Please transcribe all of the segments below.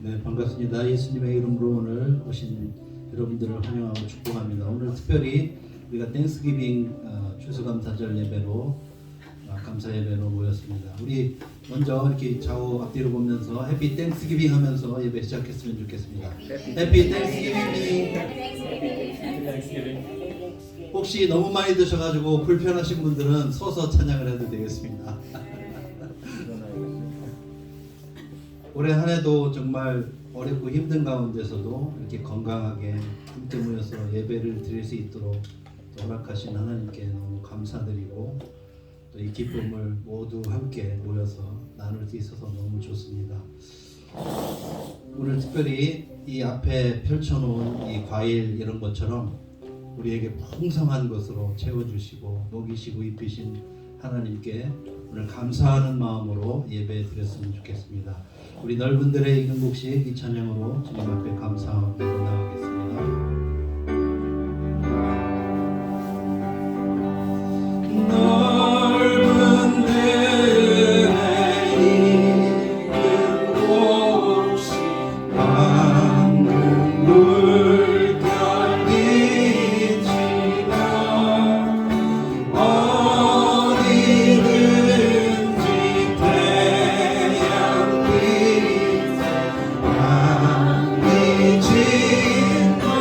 네, 반갑습니다. 예수님의 이름으로 오늘 오신 여러분들을 환영하고 축복합니다. 오늘 특별히 우리가 땡스기빙 추수감사절 예배로 감사 예배로 모였습니다. 우리 먼저 이렇게 좌우 앞뒤로 보면서 해피 땡스기빙 하면서 예배 시작했으면 좋겠습니다. 해피 땡스기빙. 혹시 너무 많이 드셔가지고 불편하신 분들은 서서 찬양을 해도 되겠습니다. 올해 한 해도 정말 어렵고 힘든 가운데서도 이렇게 건강하게 함께 모여서 예배를 드릴 수 있도록 허락하신 하나님께 너무 감사드리고 또 이 기쁨을 모두 함께 모여서 나눌 수 있어서 너무 좋습니다. 오늘 특별히 이 앞에 펼쳐놓은 이 과일 이런 것처럼 우리에게 풍성한 것으로 채워주시고 먹이시고 입히신 하나님께 오늘 감사하는 마음으로 예배 드렸으면 좋겠습니다. 우리 넓은 들의 이근복식 이 찬양으로 주님 앞에 감사하고 나가겠습니다. 넓은 들의 이근복식 황금 물결이 지나 어디든지 태양빛 밤이 진동하노라.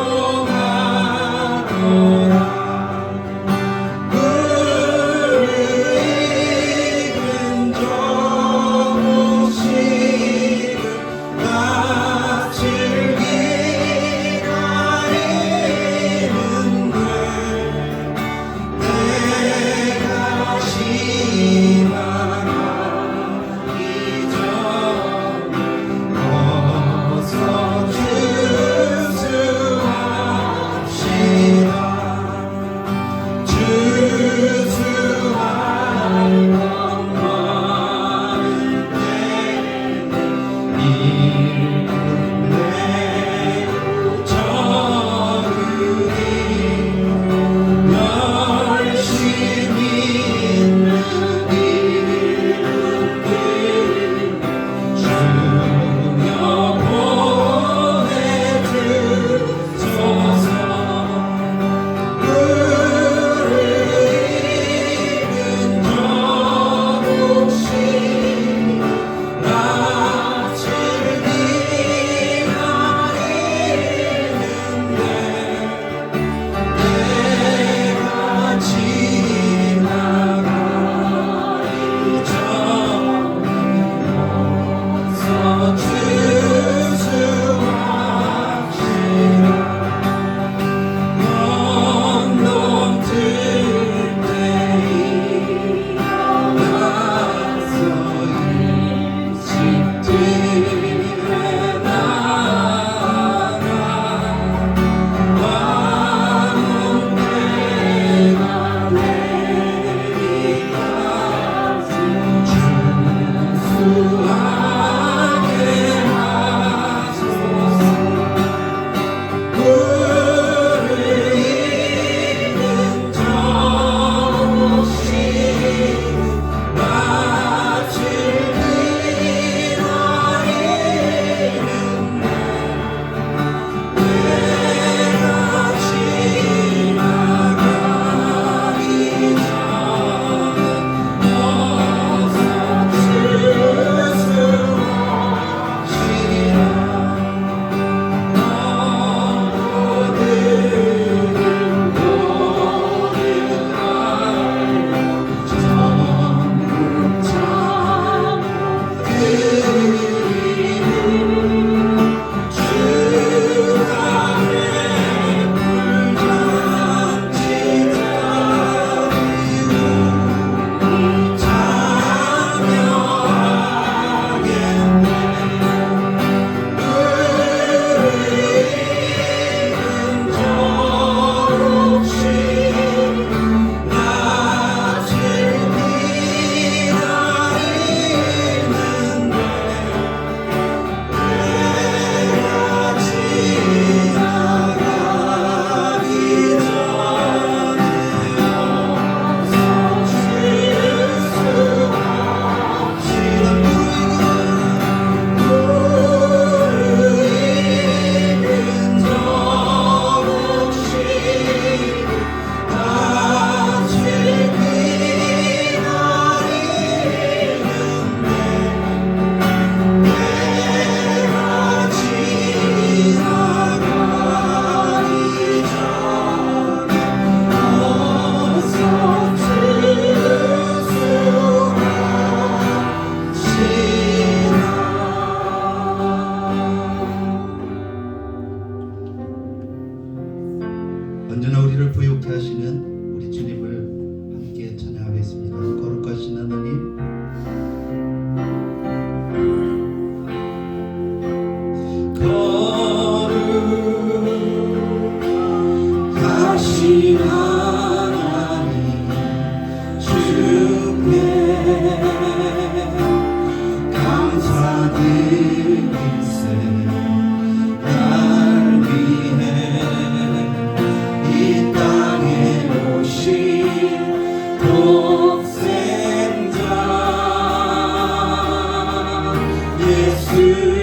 주를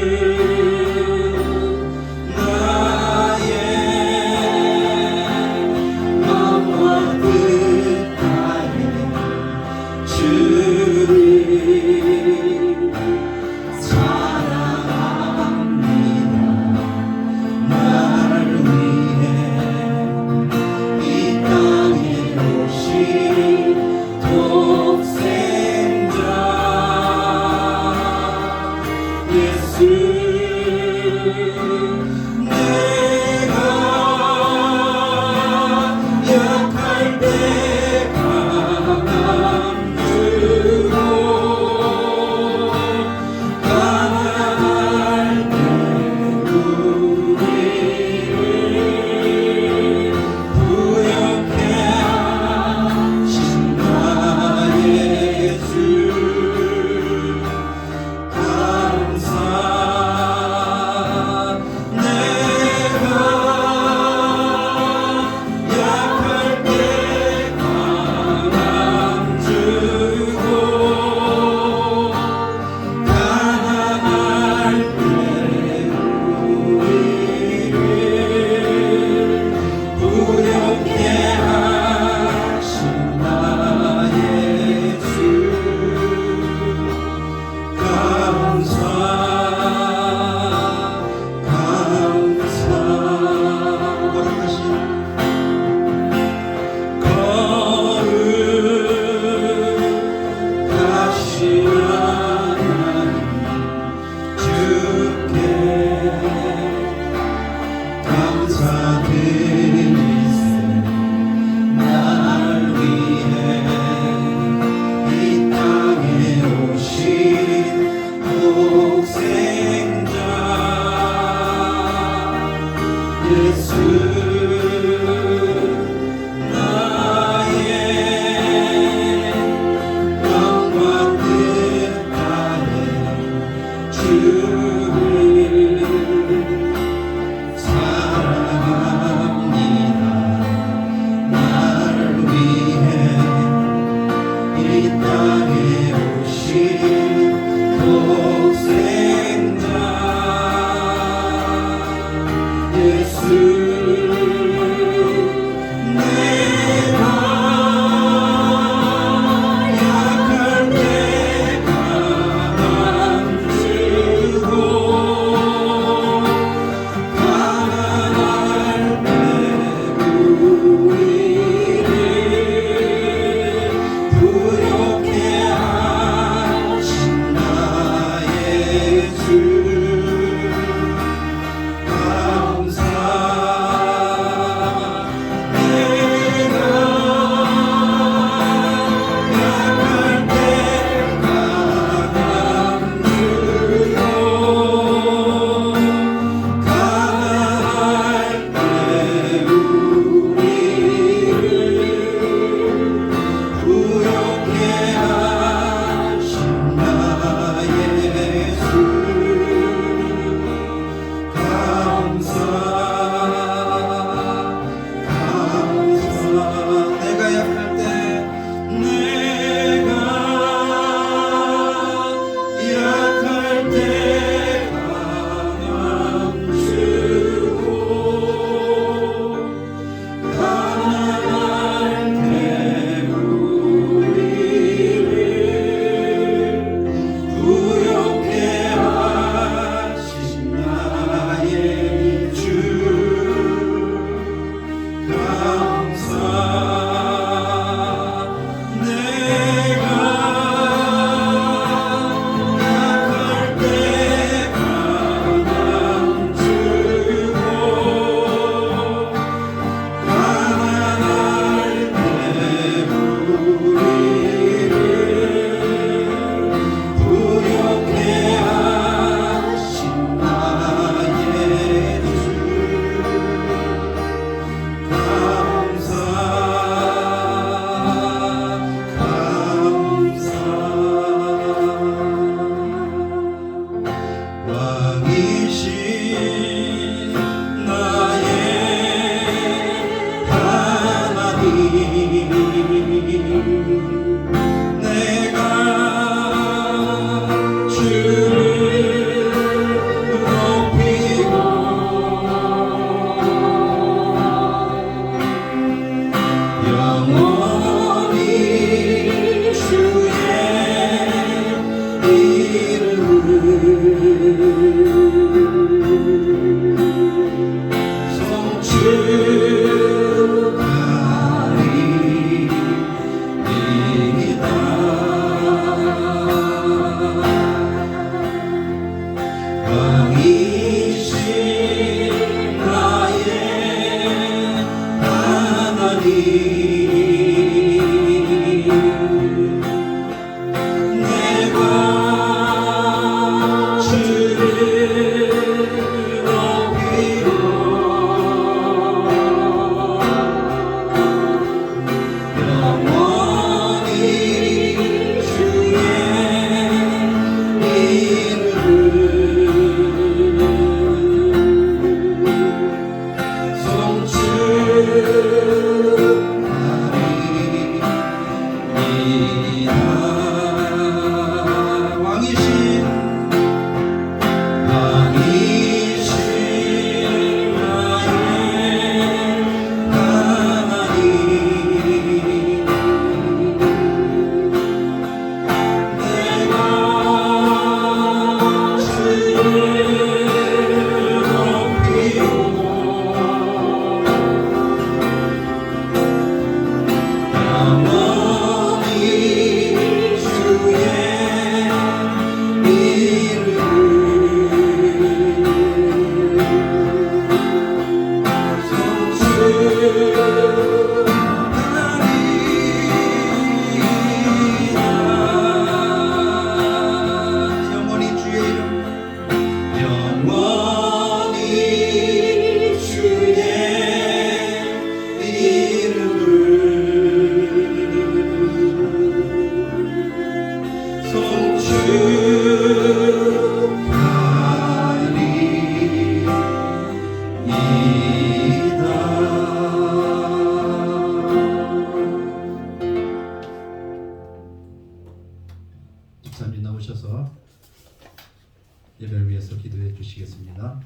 기도해 주시겠습니다.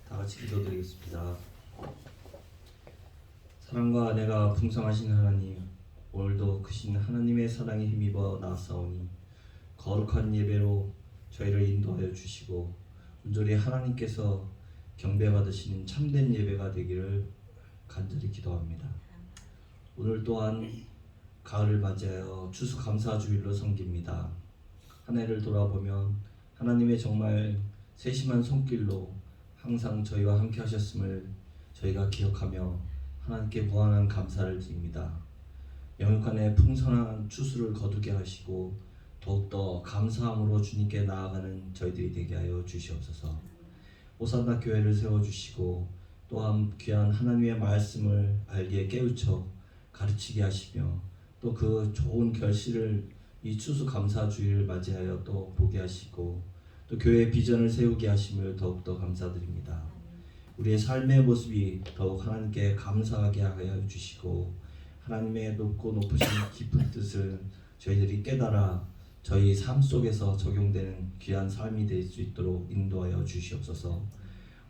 다 같이 기도드리겠습니다. 사랑과 은혜가 풍성하신 하나님, 오늘도 크신 하나님의 사랑에 힘입어 나아싸우니 거룩한 예배로 저희를 인도하여 주시고 온전히 하나님께서 경배받으시는 참된 예배가 되기를 간절히 기도합니다. 오늘 또한 가을을 맞이하여 추수감사주일로 섬깁니다. 한 해를 돌아보면 하나님의 정말 세심한 손길로 항상 저희와 함께 하셨음을 저희가 기억하며 하나님께 무한한 감사를 드립니다. 영육간의 풍성한 추수를 거두게 하시고 더욱더 감사함으로 주님께 나아가는 저희들이 되게 하여 주시옵소서. 오산나 교회를 세워주시고 또한 귀한 하나님의 말씀을 알게 깨우쳐 가르치게 하시며 또 그 좋은 결실을 이 추수감사주일을 맞이하여 또 보게 하시고 또 교회의 비전을 세우게 하심을 더욱더 감사드립니다. 우리의 삶의 모습이 더욱 하나님께 감사하게 하여 주시고 하나님의 높고 높으신 깊은 뜻을 저희들이 깨달아 저희 삶 속에서 적용되는 귀한 삶이 될 수 있도록 인도하여 주시옵소서.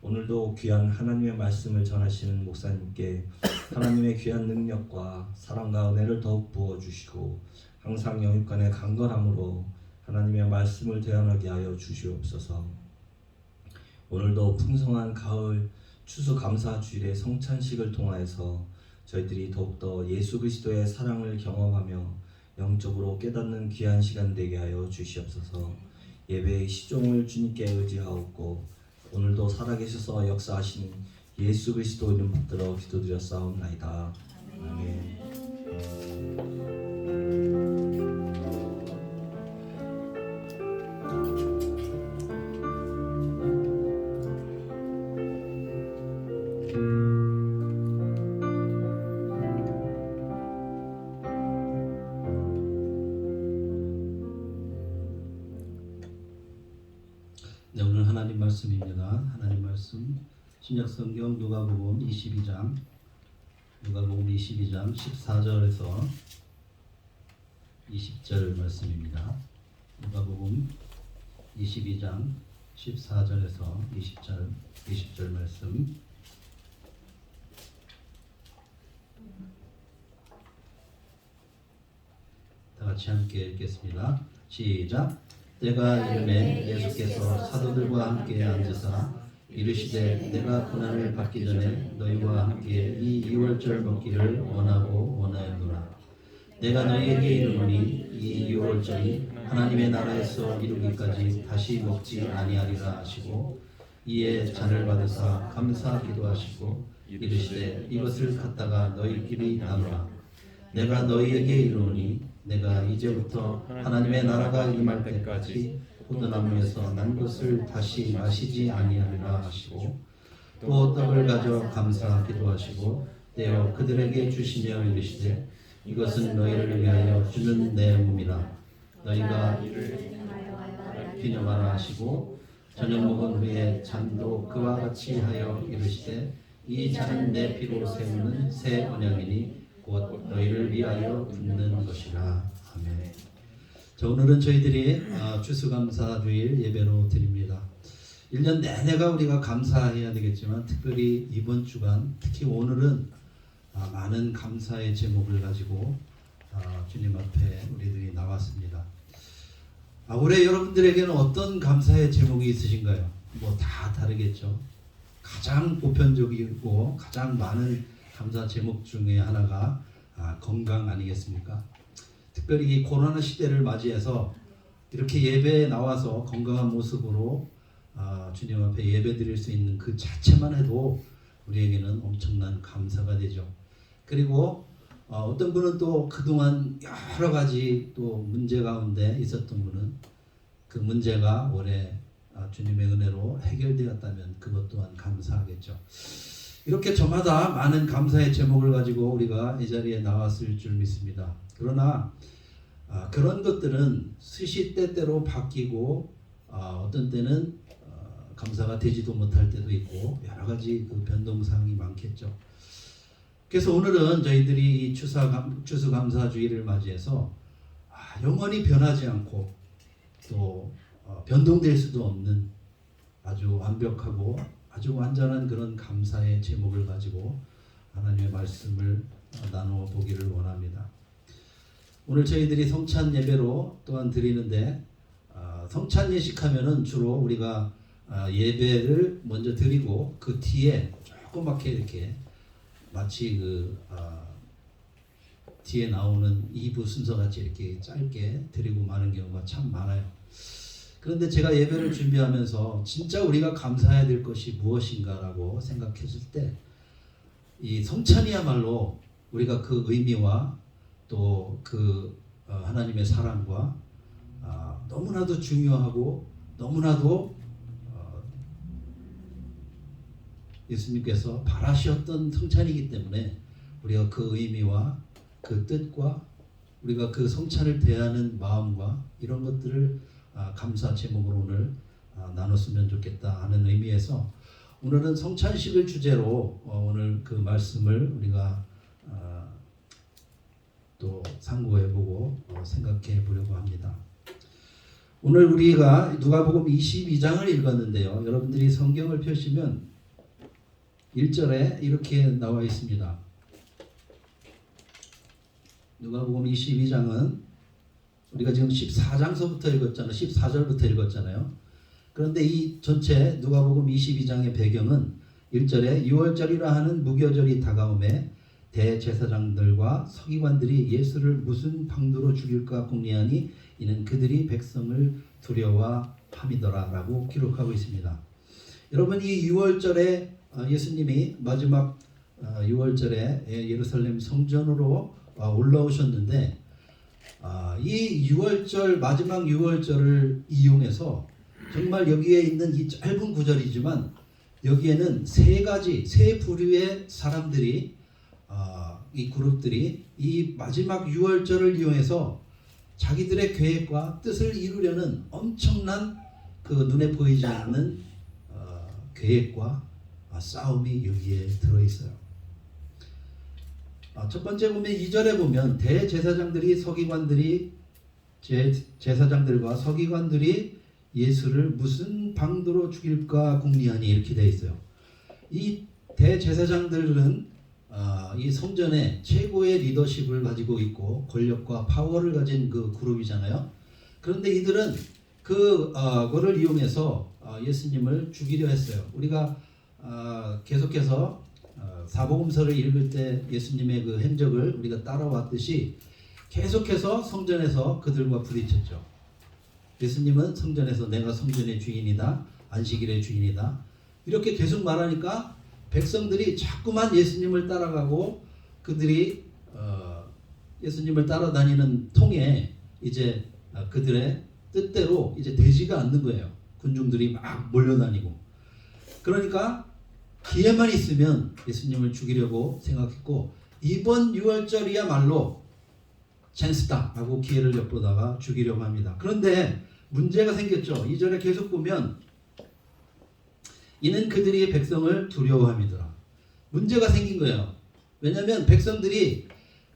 오늘도 귀한 하나님의 말씀을 전하시는 목사님께 하나님의 귀한 능력과 사랑과 은혜를 더욱 부어주시고 항상 영육간의 강건함으로 하나님의 말씀을 대언하게 하여 주시옵소서. 오늘도 풍성한 가을 추수감사주일의 성찬식을 통하여서 저희들이 더욱더 예수 그리스도의 사랑을 경험하며 영적으로 깨닫는 귀한 시간 되게 하여 주시옵소서. 예배의 시종을 주님께 의지하옵고 오늘도 살아계셔서 역사하시는 예수 그리스도 이름 받들어 기도드렸사옵나이다. 아멘. 네, 오늘 하나님 말씀입니다. 하나님 말씀 신약성경 누가복음 22장 14절에서 20절 말씀입니다. 누가복음 22장 14절에서 20절 말씀. 다 같이 함께 읽겠습니다. 시작. 때가 이르매 예수께서 사도들과 함께 앉으사 이르시되 내가 고난을 받기 전에 너희와 함께 이 유월절 먹기를 원하고 원하였노라. 내가 너희에게 이르노니 이 유월절이 하나님의 나라에서 이루기까지 다시 먹지 아니하리라 하시고 이에 잔을 받으사 감사 기도하시고 이르시되 이것을 갖다가 너희끼리 나누라. 내가 너희에게 이르노니 내가 이제부터 하나님의 나라가 임할 때까지 포도나무에서 난 것을 다시 마시지 아니하리라 하시고 또 떡을 가져 감사 기도하시고 떼어 그들에게 주시며 이르시되 이것은 너희를 위하여 주는 내 몸이라. 너희가 이를 기념하라 하시고 저녁 먹은 후에 잔도 그와 같이 하여 이르시되 이 잔은 내 피로 세우는 새 언약이니 곧 너희를 위하여 붓는 것이라. 아멘. 자, 오늘은 저희들이 추수감사주일 예배로 드립니다. 1년 내내가 우리가 감사해야 되겠지만 특별히 이번 주간 특히 오늘은 많은 감사의 제목을 가지고 주님 앞에 우리들이 나왔습니다. 올해 여러분들에게는 어떤 감사의 제목이 있으신가요? 뭐 다 다르겠죠. 가장 보편적이고 가장 많은 감사 제목 중에 하나가 건강 아니겠습니까? 특별히 이 코로나 시대를 맞이해서 이렇게 예배에 나와서 건강한 모습으로 주님 앞에 예배 드릴 수 있는 그 자체만 해도 우리에게는 엄청난 감사가 되죠. 그리고 어떤 분은 또 그동안 여러 가지 또 문제 가운데 있었던 분은 그 문제가 올해 주님의 은혜로 해결되었다면 그것 또한 감사하겠죠. 이렇게 저마다 많은 감사의 제목을 가지고 우리가 이 자리에 나왔을 줄 믿습니다. 그러나 그런 것들은 시시때때로 바뀌고 어떤 때는 감사가 되지도 못할 때도 있고 여러 가지 그 변동사항이 많겠죠. 그래서 오늘은 저희들이 이 추수감사주의를 맞이해서 영원히 변하지 않고 또 변동될 수도 없는 아주 완벽하고 아주 완전한 그런 감사의 제목을 가지고 하나님의 말씀을 나누어 보기를 원합니다. 오늘 저희들이 성찬 예배로 또한 드리는데 성찬 예식하면은 주로 우리가 예배를 먼저 드리고 그 뒤에 조그맣게 이렇게 마치 뒤에 나오는 2부 순서같이 이렇게 짧게 드리고 마는 경우가 참 많아요. 그런데 제가 예배를 준비하면서 진짜 우리가 감사해야 될 것이 무엇인가라고 생각했을 때 이 성찬이야말로 우리가 그 의미와 또 그 하나님의 사랑과 너무나도 중요하고 너무나도 예수님께서 바라셨던 성찬이기 때문에 우리가 그 의미와 그 뜻과 우리가 그 성찬을 대하는 마음과 이런 것들을 감사 제목으로 오늘 나눴으면 좋겠다 하는 의미에서 오늘은 성찬식을 주제로 오늘 그 말씀을 우리가 또 상고해보고 생각해 보려고 합니다. 오늘 우리가 누가복음 22장을 읽었는데요. 여러분들이 성경을 펴시면 1절에 이렇게 나와 있습니다. 누가복음 22장은 우리가 지금 14장서부터 읽었잖아요. 14절부터 읽었잖아요. 그런데 이 전체 누가복음 22장의 배경은 1절에 6월절이라 하는 무교절이 다가오매 대제사장들과 서기관들이 예수를 무슨 방도로 죽일까 궁리하니 이는 그들이 백성을 두려워함이더라 라고 기록하고 있습니다. 여러분 이 6월절에 예수님이 마지막 6월절에 예루살렘 성전으로 올라오셨는데 이 6월절 마지막 6월절을 이용해서 정말 여기에 있는 이 짧은 구절이지만 여기에는 세 부류의 사람들이 이 그룹들이 이 마지막 6월절을 이용해서 자기들의 계획과 뜻을 이루려는 엄청난 그 눈에 보이지 않는 계획과 싸움이 여기에 들어있어요. 첫 번째 보면 2절에 보면 대제사장들이 제사장들과 서기관들이 예수를 무슨 방도로 죽일까 궁리하니 이렇게 되어 있어요. 이 대제사장들은 이 성전의 최고의 리더십을 가지고 있고 권력과 파워를 가진 그 그룹이잖아요. 그런데 이들은 그거를 이용해서 예수님을 죽이려 했어요. 우리가 계속해서 사복음서를 읽을 때 예수님의 그 행적을 우리가 따라왔듯이 계속해서 성전에서 그들과 부딪혔죠. 예수님은 성전에서 내가 성전의 주인이다, 안식일의 주인이다 이렇게 계속 말하니까 백성들이 자꾸만 예수님을 따라가고 그들이 예수님을 따라다니는 통에 이제 그들의 뜻대로 이제 되지가 않는 거예요. 군중들이 막 몰려다니고 그러니까 기회만 있으면 예수님을 죽이려고 생각했고 이번 6월절이야말로 찬스다 라고 기회를 엿보다가 죽이려고 합니다. 그런데 문제가 생겼죠. 2절에 계속 보면 이는 그들이 백성을 두려워함이더라. 문제가 생긴 거예요. 왜냐하면 백성들이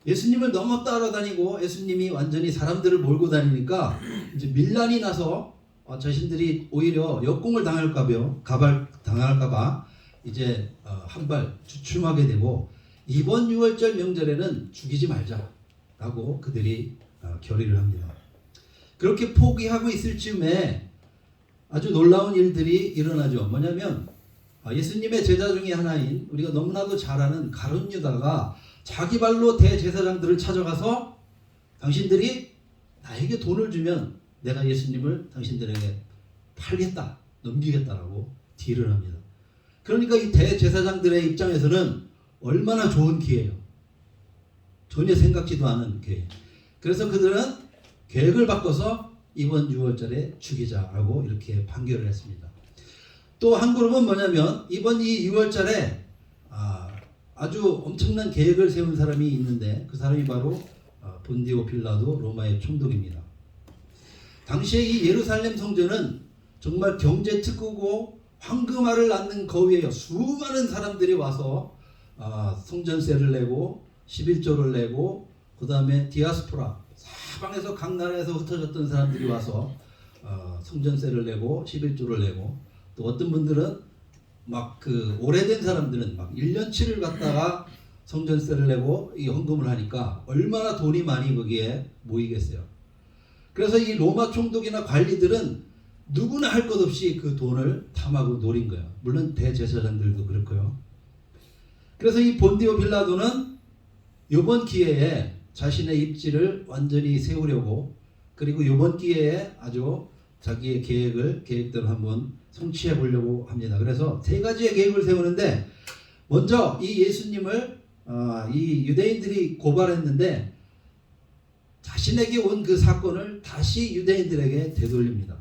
예수님을 너무 따라다니고 예수님이 완전히 사람들을 몰고 다니니까 이제 밀란이 나서 자신들이 오히려 역공을 당할까봐 이제 한발 주춤하게 되고 이번 6월절 명절에는 죽이지 말자라고 그들이 결의를 합니다. 그렇게 포기하고 있을 즈음에 아주 놀라운 일들이 일어나죠. 뭐냐면 예수님의 제자 중에 하나인 우리가 너무나도 잘 아는 가룟 유다가 자기 발로 대제사장들을 찾아가서 당신들이 나에게 돈을 주면 내가 예수님을 당신들에게 팔겠다, 넘기겠다라고 딜을 합니다. 그러니까 이 대제사장들의 입장에서는 얼마나 좋은 기회예요. 전혀 생각지도 않은 기회. 그래서 그들은 계획을 바꿔서 이번 6월절에 죽이자라고 이렇게 판결을 했습니다. 또 한 그룹은 뭐냐면 이번 이 6월절에 아주 엄청난 계획을 세운 사람이 있는데 그 사람이 바로 본디오 빌라도 로마의 총독입니다. 당시에 이 예루살렘 성전은 정말 경제 특구고 황금알을 낳는 거위예요. 수많은 사람들이 와서 성전세를 내고 11조를 내고 그 다음에 디아스포라 사방에서 각 나라에서 흩어졌던 사람들이 와서 성전세를 내고 11조를 내고 또 어떤 분들은 막 그 오래된 사람들은 막 1년치를 갖다가 성전세를 내고 이 헌금을 하니까 얼마나 돈이 많이 거기에 모이겠어요. 그래서 이 로마 총독이나 관리들은 누구나 할 것 없이 그 돈을 탐하고 노린 거예요. 물론 대제사장들도 그렇고요. 그래서 이 본디오 빌라도는 이번 기회에 자신의 입지를 완전히 세우려고 그리고 이번 기회에 아주 자기의 계획대로 한번 성취해 보려고 합니다. 그래서 세 가지의 계획을 세우는데 먼저 이 예수님을 이 유대인들이 고발했는데 자신에게 온 그 사건을 다시 유대인들에게 되돌립니다.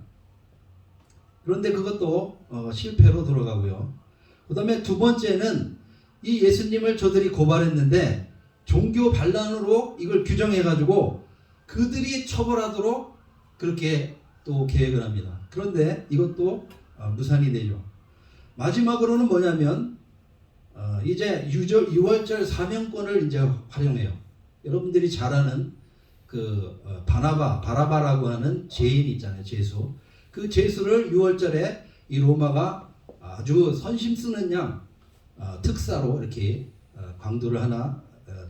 그런데 그것도 실패로 돌아가고요. 그 다음에 두 번째는 이 예수님을 저들이 고발했는데 종교 반란으로 이걸 규정해가지고 그들이 처벌하도록 그렇게 또 계획을 합니다. 그런데 이것도 무산이 되죠. 마지막으로는 뭐냐면 이제 유월절 사명권을 이제 활용해요. 여러분들이 잘 아는 그 바라바라고 하는 죄인 있잖아요. 죄수. 그 죄수를 유월절에 이 로마가 아주 선심 쓰는 양 특사로 이렇게 강도를 하나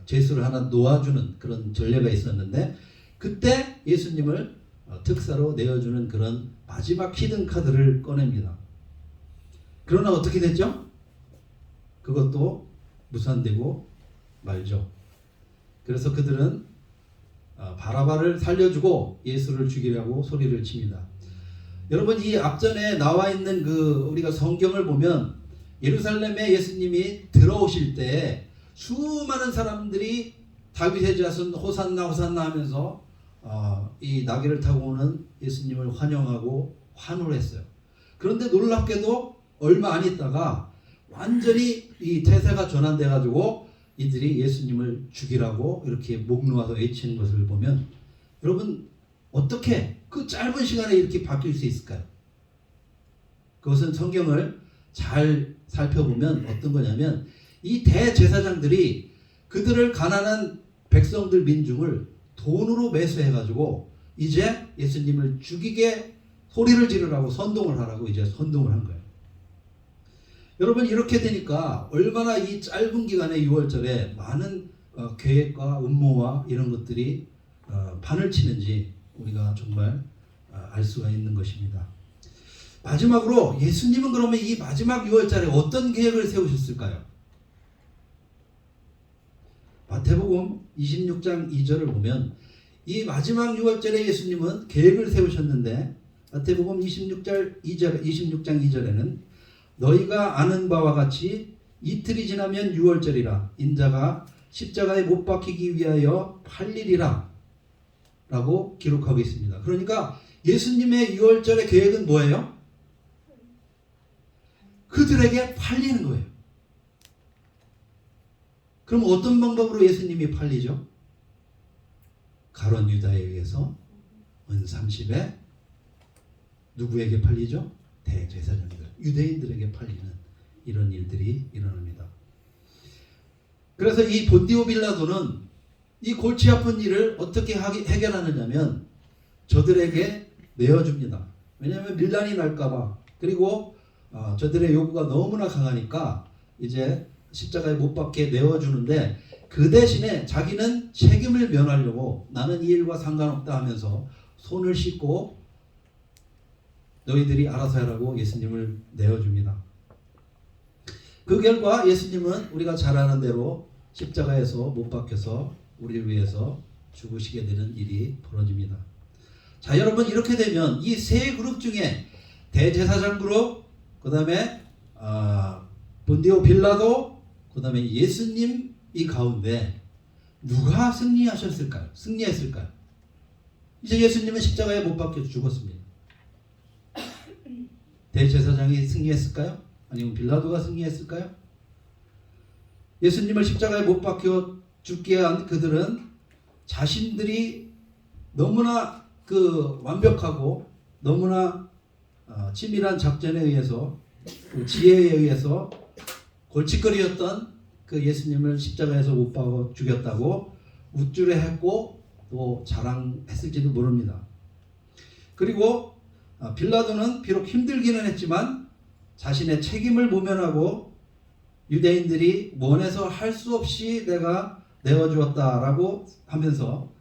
죄수를 하나 놓아주는 그런 전례가 있었는데 그때 예수님을 특사로 내어주는 그런 마지막 히든 카드를 꺼냅니다. 그러나 어떻게 됐죠? 그것도 무산되고 말죠. 그래서 그들은 바라바를 살려주고 예수를 죽이려고 소리를 칩니다. 여러분 이 앞전에 나와 있는 그 우리가 성경을 보면 예루살렘에 예수님이 들어오실 때 수많은 사람들이 다윗의 자손 호산나 호산나 하면서 이 나귀를 타고 오는 예수님을 환영하고 환호를 했어요. 그런데 놀랍게도 얼마 안 있다가 완전히 이 태세가 전환돼 가지고 이들이 예수님을 죽이라고 이렇게 목 놓아서 외치는 것을 보면 여러분 어떻게 그 짧은 시간에 이렇게 바뀔 수 있을까요? 그것은 성경을 잘 살펴보면 어떤 거냐면 이 대제사장들이 그들을 가난한 백성들 민중을 돈으로 매수해가지고 이제 예수님을 죽이게 소리를 지르라고 선동을 하라고 이제 선동을 한 거예요. 여러분 이렇게 되니까 얼마나 이 짧은 기간에 6월절에 많은 계획과 음모와 이런 것들이 판을 치는지 우리가 정말 알 수가 있는 것입니다. 마지막으로 예수님은 그러면 이 마지막 6월절에 어떤 계획을 세우셨을까요? 마태복음 26장 2절을 보면 이 마지막 6월절에 예수님은 계획을 세우셨는데 마태복음 26장 2절에는 너희가 아는 바와 같이 이틀이 지나면 6월절이라 인자가 십자가에 못 박히기 위하여 팔리리라 라고 기록하고 있습니다. 그러니까 예수님의 6월절의 계획은 뭐예요? 그들에게 팔리는 거예요. 그럼 어떤 방법으로 예수님이 팔리죠? 가룟 유다에 의해서 은 30에 누구에게 팔리죠? 대제사장들, 유대인들에게 팔리는 이런 일들이 일어납니다. 그래서 이 본디오 빌라도는 이 골치 아픈 일을 어떻게 해결하느냐면 저들에게 내어줍니다. 왜냐하면 밀란이 날까봐. 그리고 저들의 요구가 너무나 강하니까 이제 십자가에 못 박게 내어주는데 그 대신에 자기는 책임을 면하려고 나는 이 일과 상관없다 하면서 손을 씻고 너희들이 알아서 하라고 예수님을 내어줍니다. 그 결과 예수님은 우리가 잘 아는 대로 십자가에서 못 박혀서 우리를 위해서 죽으시게 되는 일이 벌어집니다. 자, 여러분 이렇게 되면 이 세 그룹 중에 대제사장 그룹, 그 다음에 본디오 빌라도, 그 다음에 예수님 이 가운데 누가 승리했을까요? 이제 예수님은 십자가에 못 박혀 죽었습니다. 대제사장이 승리했을까요? 아니면 빌라도가 승리했을까요? 예수님을 십자가에 못 박혀 죽게 한 그들은 자신들이 너무나 그 완벽하고 너무나 치밀한 작전에 의해서 지혜에 의해서 골칫거리였던 그 예수님을 십자가에서 못 박아 죽였다고 우쭐해했고 또 자랑했을지도 모릅니다. 그리고 빌라도는 비록 힘들기는 했지만 자신의 책임을 모면하고 유대인들이 원해서 할 수 없이 내가 내어주었다라고 하면서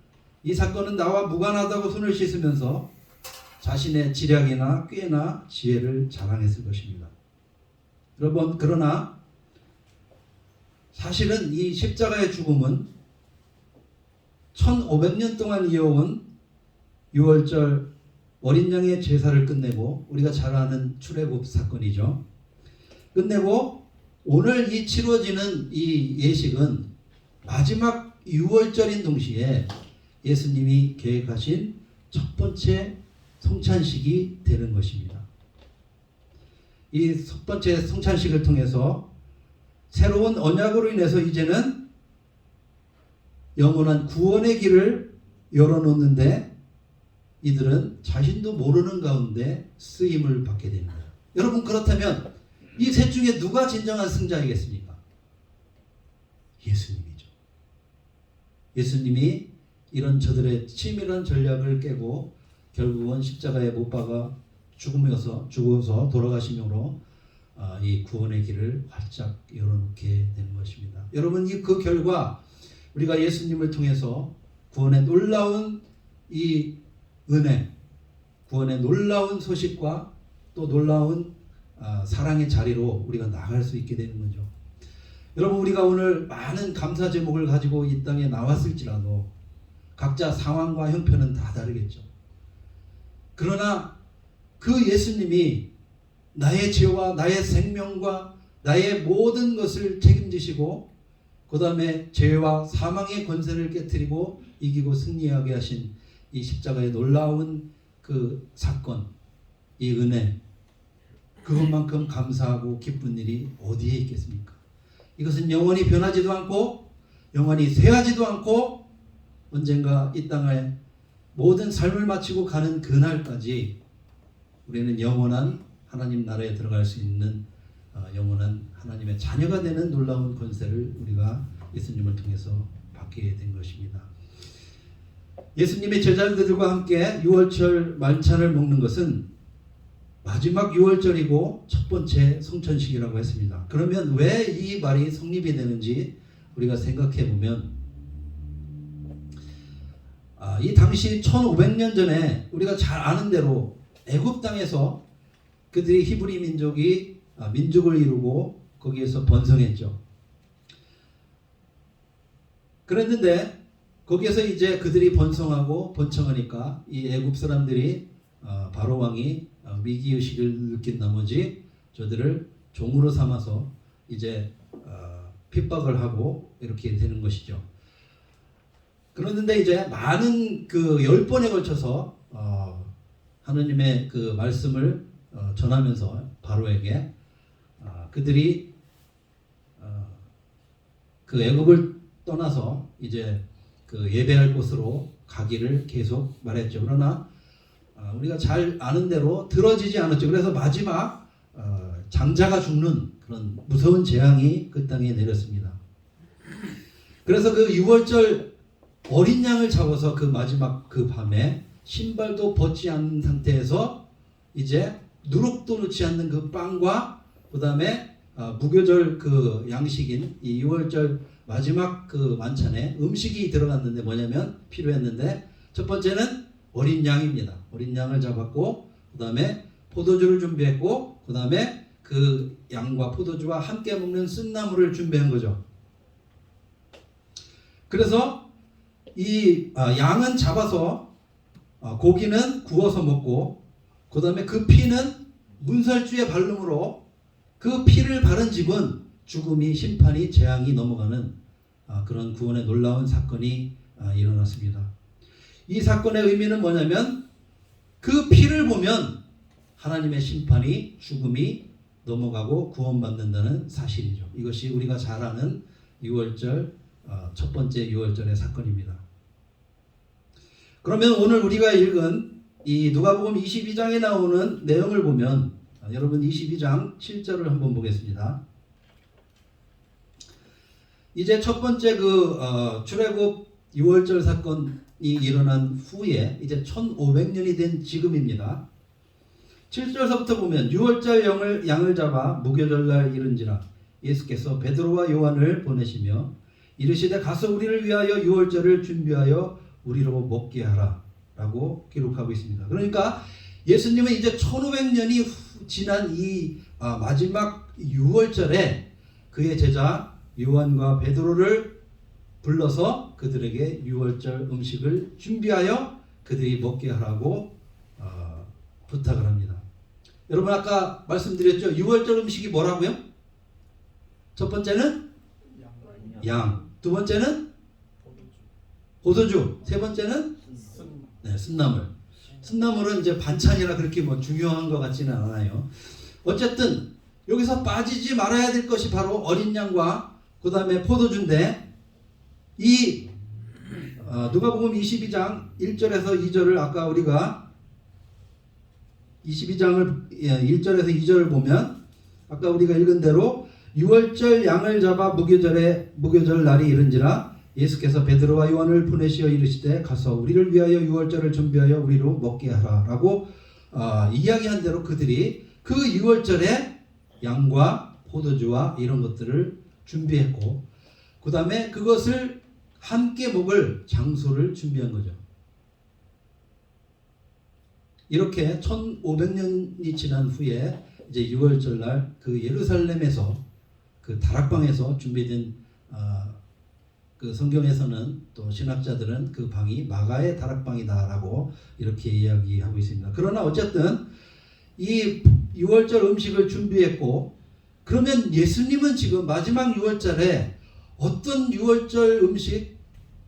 이 사건은 나와 무관하다고 손을 씻으면서 자신의 지략이나 꾀나 지혜를 자랑했을 것입니다. 여러분, 그러나 사실은 이 십자가의 죽음은 1500년 동안 이어온 유월절 어린 양의 제사를 끝내고 우리가 잘 아는 출애굽 사건이죠. 끝내고 오늘 이 치러지는 이 예식은 마지막 유월절인 동시에 예수님이 계획하신 첫 번째 성찬식이 되는 것입니다. 이 첫 번째 성찬식을 통해서 새로운 언약으로 인해서 이제는 영원한 구원의 길을 열어놓는데 이들은 자신도 모르는 가운데 쓰임을 받게 됩니다. 여러분, 그렇다면 이 셋 중에 누가 진정한 승자이겠습니까? 예수님이죠. 예수님이 이런 저들의 치밀한 전략을 깨고 결국은 십자가에 못 박아 죽어서 돌아가심으로 이 구원의 길을 활짝 열어놓게 되는 것입니다. 여러분, 그 결과 우리가 예수님을 통해서 구원의 놀라운 이 은혜, 구원의 놀라운 소식과 또 놀라운 사랑의 자리로 우리가 나갈 수 있게 되는 거죠. 여러분, 우리가 오늘 많은 감사 제목을 가지고 이 땅에 나왔을지라도 각자 상황과 형편은 다 다르겠죠. 그러나 그 예수님이 나의 죄와 나의 생명과 나의 모든 것을 책임지시고 그 다음에 죄와 사망의 권세를 깨뜨리고 이기고 승리하게 하신 이 십자가의 놀라운 그 사건, 이 은혜, 그것만큼 감사하고 기쁜 일이 어디에 있겠습니까? 이것은 영원히 변하지도 않고 영원히 쇠하지도 않고 언젠가 이 땅에 모든 삶을 마치고 가는 그날까지 우리는 영원한 하나님 나라에 들어갈 수 있는 영원한 하나님의 자녀가 되는 놀라운 권세를 우리가 예수님을 통해서 받게 된 것입니다. 예수님의 제자들과 함께 유월절 만찬을 먹는 것은 마지막 유월절이고 첫 번째 성찬식이라고 했습니다. 그러면 왜 이 말이 성립이 되는지 우리가 생각해 보면 이 당시 1500년 전에 우리가 잘 아는 대로 애굽 땅에서 그들이 히브리 민족이 민족을 이루고 거기에서 번성했죠. 그랬는데 거기에서 이제 그들이 번성하고 번창하니까 이 애굽 사람들이 바로 왕이 위기의식을 느낀 나머지 저들을 종으로 삼아서 이제 핍박을 하고 이렇게 되는 것이죠. 그런데 이제 많은 그 10번에 걸쳐서 하느님의 그 말씀을 전하면서 바로에게 그들이 그 애굽을 떠나서 이제 그 예배할 곳으로 가기를 계속 말했죠. 그러나 우리가 잘 아는 대로 들어지지 않았죠. 그래서 마지막 장자가 죽는 그런 무서운 재앙이 그 땅에 내렸습니다. 그래서 그 유월절 어린 양을 잡아서 그 마지막 그 밤에 신발도 벗지 않은 상태에서 이제 누룩도 넣지 않는 그 빵과 그 다음에 무교절 그 양식인 이 유월절 마지막 그 만찬에 음식이 들어갔는데 뭐냐면 필요했는데 첫 번째는 어린 양입니다. 어린 양을 잡았고 그 다음에 포도주를 준비했고 그 다음에 그 양과 포도주와 함께 먹는 쓴나물을 준비한 거죠. 그래서 이 양은 잡아서 고기는 구워서 먹고 그 다음에 그 피는 문설주에 바름으로 그 피를 바른 집은 죽음이 심판이 재앙이 넘어가는 그런 구원의 놀라운 사건이 일어났습니다. 이 사건의 의미는 뭐냐면 그 피를 보면 하나님의 심판이 죽음이 넘어가고 구원받는다는 사실이죠. 이것이 우리가 잘 아는 유월절 첫 번째 유월절의 사건입니다. 그러면 오늘 우리가 읽은 이 누가복음 22장에 나오는 내용을 보면 여러분 22장 7절을 한번 보겠습니다. 이제 첫 번째 출애굽 6월절 사건이 일어난 후에 이제 1500년이 된 지금입니다. 7절서부터 보면 6월절 양을 잡아 무교절날 이른지라 예수께서 베드로와 요한을 보내시며 이르시되 가서 우리를 위하여 6월절을 준비하여 우리로 먹게 하라 라고 기록하고 있습니다. 그러니까 예수님은 이제 1500년이 지난 이 마지막 6월절에 그의 제자 요한과 베드로를 불러서 그들에게 6월절 음식을 준비하여 그들이 먹게 하라고 부탁을 합니다. 여러분 아까 말씀드렸죠. 6월절 음식이 뭐라고요? 첫 번째는 양, 두 번째는 포도주, 세 번째는 순나물. 순나물은 이제 반찬이라 그렇게 뭐 중요한 것 같지는 않아요. 어쨌든 여기서 빠지지 말아야 될 것이 바로 어린 양과 그 다음에 포도주인데 이 누가복음 22장 1절에서 2절을 아까 우리가 22장을 1절에서 2절을 보면 아까 우리가 읽은 대로 6월절 양을 잡아 무교절 날이 이른지라 예수께서 베드로와 요한을 보내시어 이르시되 가서 우리를 위하여 6월절을 준비하여 우리로 먹게 하라 라고 이야기한 대로 그들이 그 6월절에 양과 포도주와 이런 것들을 준비했고 그 다음에 그것을 함께 먹을 장소를 준비한 거죠. 이렇게 1500년이 지난 후에 이제 6월절 날 그 예루살렘에서 그 다락방에서 준비된 그 성경에서는 또 신학자들은 그 방이 마가의 다락방이다라고 이렇게 이야기하고 있습니다. 그러나 어쨌든 이 6월절 음식을 준비했고 그러면 예수님은 지금 마지막 6월절에 어떤 6월절 음식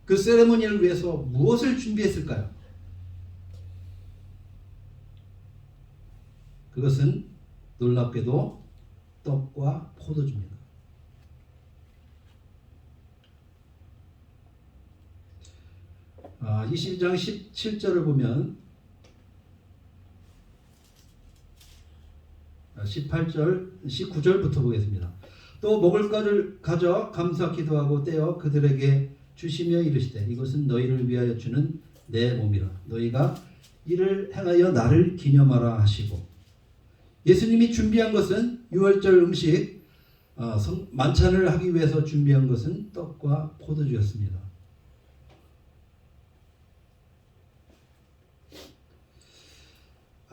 그 세레모니를 위해서 무엇을 준비했을까요? 그것은 놀랍게도 떡과 포도주입니다. 아, 22장 17절을 보면 18절, 19절부터 보겠습니다. 또 먹을 것을 가져 감사 기도하고 떼어 그들에게 주시며 이르시되 이것은 너희를 위하여 주는 내 몸이라 너희가 이를 행하여 나를 기념하라 하시고 예수님이 준비한 것은 6월절 음식 만찬을 하기 위해서 준비한 것은 떡과 포도주였습니다.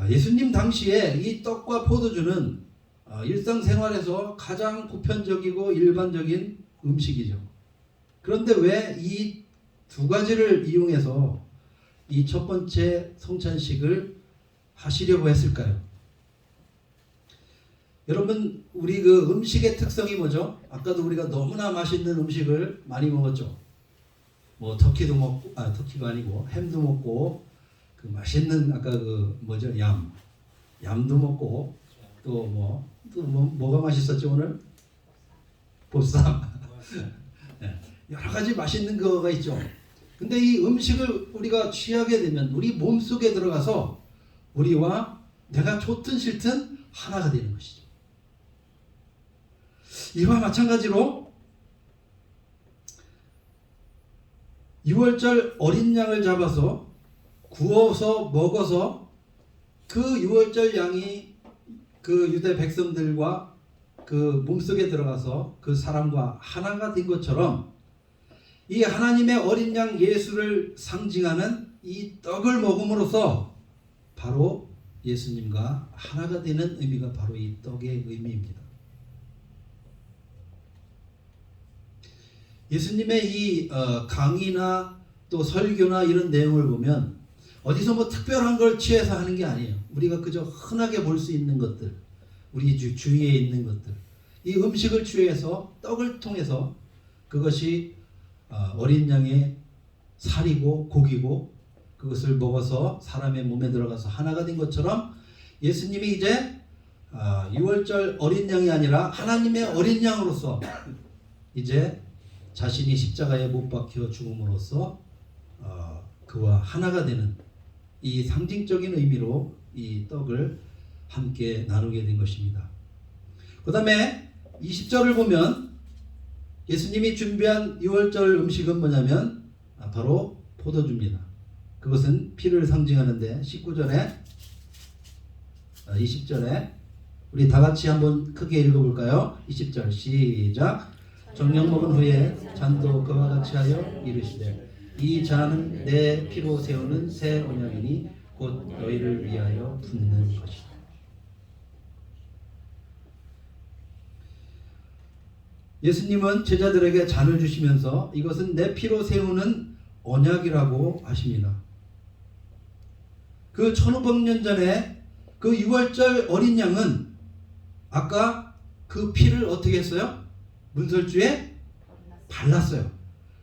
예수님 당시에 이 떡과 포도주는 일상생활에서 가장 보편적이고 일반적인 음식이죠. 그런데 왜 이 두 가지를 이용해서 이 첫 번째 성찬식을 하시려고 했을까요? 여러분 우리 그 음식의 특성이 뭐죠? 아까도 우리가 너무나 맛있는 음식을 많이 먹었죠. 뭐 터키도 먹고 터키가 아니고 햄도 먹고 그 맛있는 아까 그 뭐죠? 얌도 먹고 또 뭐가 맛있었죠 오늘? 보쌈. 네, 여러 가지 맛있는 거가 있죠. 근데 이 음식을 우리가 취하게 되면 우리 몸속에 들어가서 우리와 내가 좋든 싫든 하나가 되는 것이죠. 이와 마찬가지로 6월절 어린 양을 잡아서 구워서 먹어서 그 6월절 양이 그 유대 백성들과 그 몸속에 들어가서 그 사람과 하나가 된 것처럼 이 하나님의 어린 양 예수를 상징하는 이 떡을 먹음으로써 바로 예수님과 하나가 되는 의미가 바로 이 떡의 의미입니다. 예수님의 이 강의나 또 설교나 이런 내용을 보면 어디서 뭐 특별한 걸 취해서 하는 게 아니에요. 우리가 그저 흔하게 볼 수 있는 것들, 우리 주위에 있는 것들, 이 음식을 취해서 떡을 통해서 그것이 어린 양의 살이고 고기고 그것을 먹어서 사람의 몸에 들어가서 하나가 된 것처럼 예수님이 이제 6월절 어린 양이 아니라 하나님의 어린 양으로서 이제 자신이 십자가에 못 박혀 죽음으로써 그와 하나가 되는 이 상징적인 의미로 이 떡을 함께 나누게 된 것입니다. 그 다음에 20절을 보면 예수님이 준비한 6월절 음식은 뭐냐면 바로 포도주입니다. 그것은 피를 상징하는데 19절에 20절에 우리 다 같이 한번 크게 읽어볼까요? 20절 시작. 정령 먹은 후에 잔도 그와 같이 하여 이르시되 이 잔은 내 피로 세우는 새 언약이니 곧 너희를 위하여 붓는 것이다. 예수님은 제자들에게 잔을 주시면서 이것은 내 피로 세우는 언약이라고 하십니다. 그 1500년 전에 그 6월절 어린 양은 아까 그 피를 어떻게 했어요? 문설주에 발랐어요.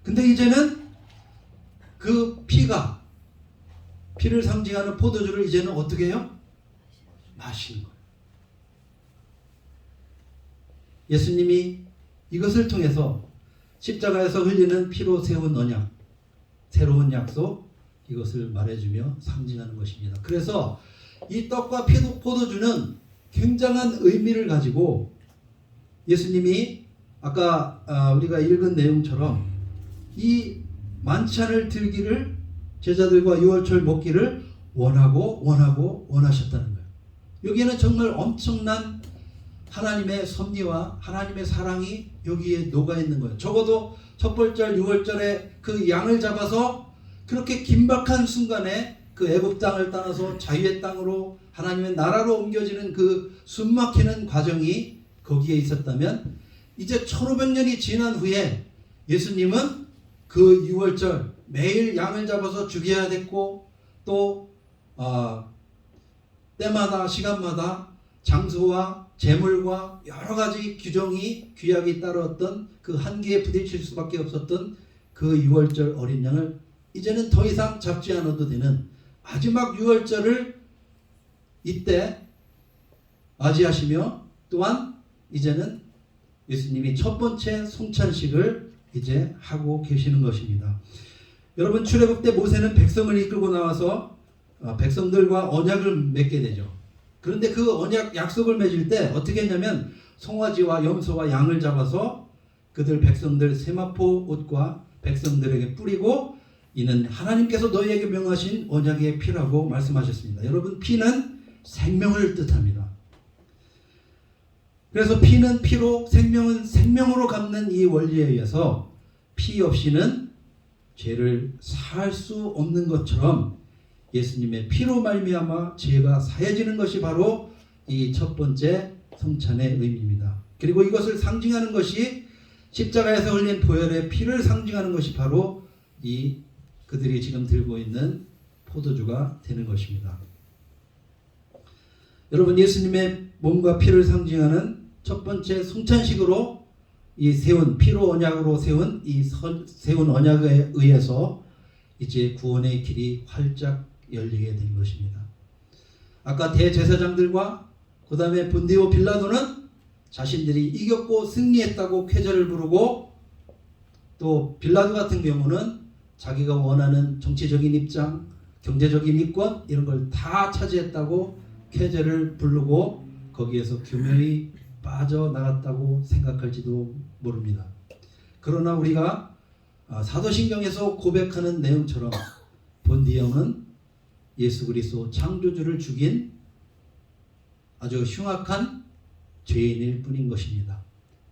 근데 이제는 그 피를 상징하는 포도주를 이제는 어떻게 해요? 마시는 거예요. 예수님이 이것을 통해서 십자가에서 흘리는 피로 세운 언약, 새로운 약속, 이것을 말해주며 상징하는 것입니다. 그래서 이 떡과 포도주는 굉장한 의미를 가지고 예수님이 아까 우리가 읽은 내용처럼 이 만찬을 들기를 제자들과 유월절 먹기를 원하셨다는 거예요. 여기에는 정말 엄청난 하나님의 섭리와 하나님의 사랑이 여기에 녹아있는 거예요. 적어도 첫 유월절에 그 양을 잡아서 그렇게 긴박한 순간에 그 애굽 땅을 떠나서 자유의 땅으로 하나님의 나라로 옮겨지는 그 숨막히는 과정이 거기에 있었다면 이제 1500년이 지난 후에 예수님은 그 유월절 매일 양을 잡아서 죽여야 됐고 또 때마다 시간마다 장소와 재물과 여러 가지 규약이 따르었던 그 한계에 부딪힐 수밖에 없었던 그 유월절 어린 양을 이제는 더 이상 잡지 않아도 되는 마지막 유월절을 이때 맞이하시며 또한 이제는 예수님이 첫 번째 송찬식을 이제 하고 계시는 것입니다. 여러분 출애굽 때 모세는 백성을 이끌고 나와서 백성들과 언약을 맺게 되죠. 그런데 그 언약 약속을 맺을 때 어떻게 했냐면 송아지와 염소와 양을 잡아서 그들 백성들 세마포 옷과 백성들에게 뿌리고 이는 하나님께서 너희에게 명하신 언약의 피라고 말씀하셨습니다. 여러분 피는 생명을 뜻합니다. 그래서 피는 피로 생명은 생명으로 갚는 이 원리에 의해서 피 없이는 죄를 사할 수 없는 것처럼 예수님의 피로 말미암아 죄가 사해지는 것이 바로 이 첫 번째 성찬의 의미입니다. 그리고 이것을 상징하는 것이 십자가에서 흘린 보혈의 피를 상징하는 것이 바로 이 그들이 지금 들고 있는 포도주가 되는 것입니다. 여러분 예수님의 몸과 피를 상징하는 첫 번째 성찬식으로 이 세운 피로 언약으로 세운 세운 언약에 의해서 이제 구원의 길이 활짝 열리게 된 것입니다. 아까 대제사장들과 그 다음에 본디오 빌라도는 자신들이 이겼고 승리했다고 쾌제를 부르고 또 빌라도 같은 경우는 자기가 원하는 정치적인 입장, 경제적인 이권 이런 걸 다 차지했다고 쾌제를 부르고 거기에서 교묘히 빠져나갔다고 생각할지도 모릅니다. 그러나 우리가 사도신경에서 고백하는 내용처럼 본디형은 예수 그리스도 창조주를 죽인 아주 흉악한 죄인일 뿐인 것입니다.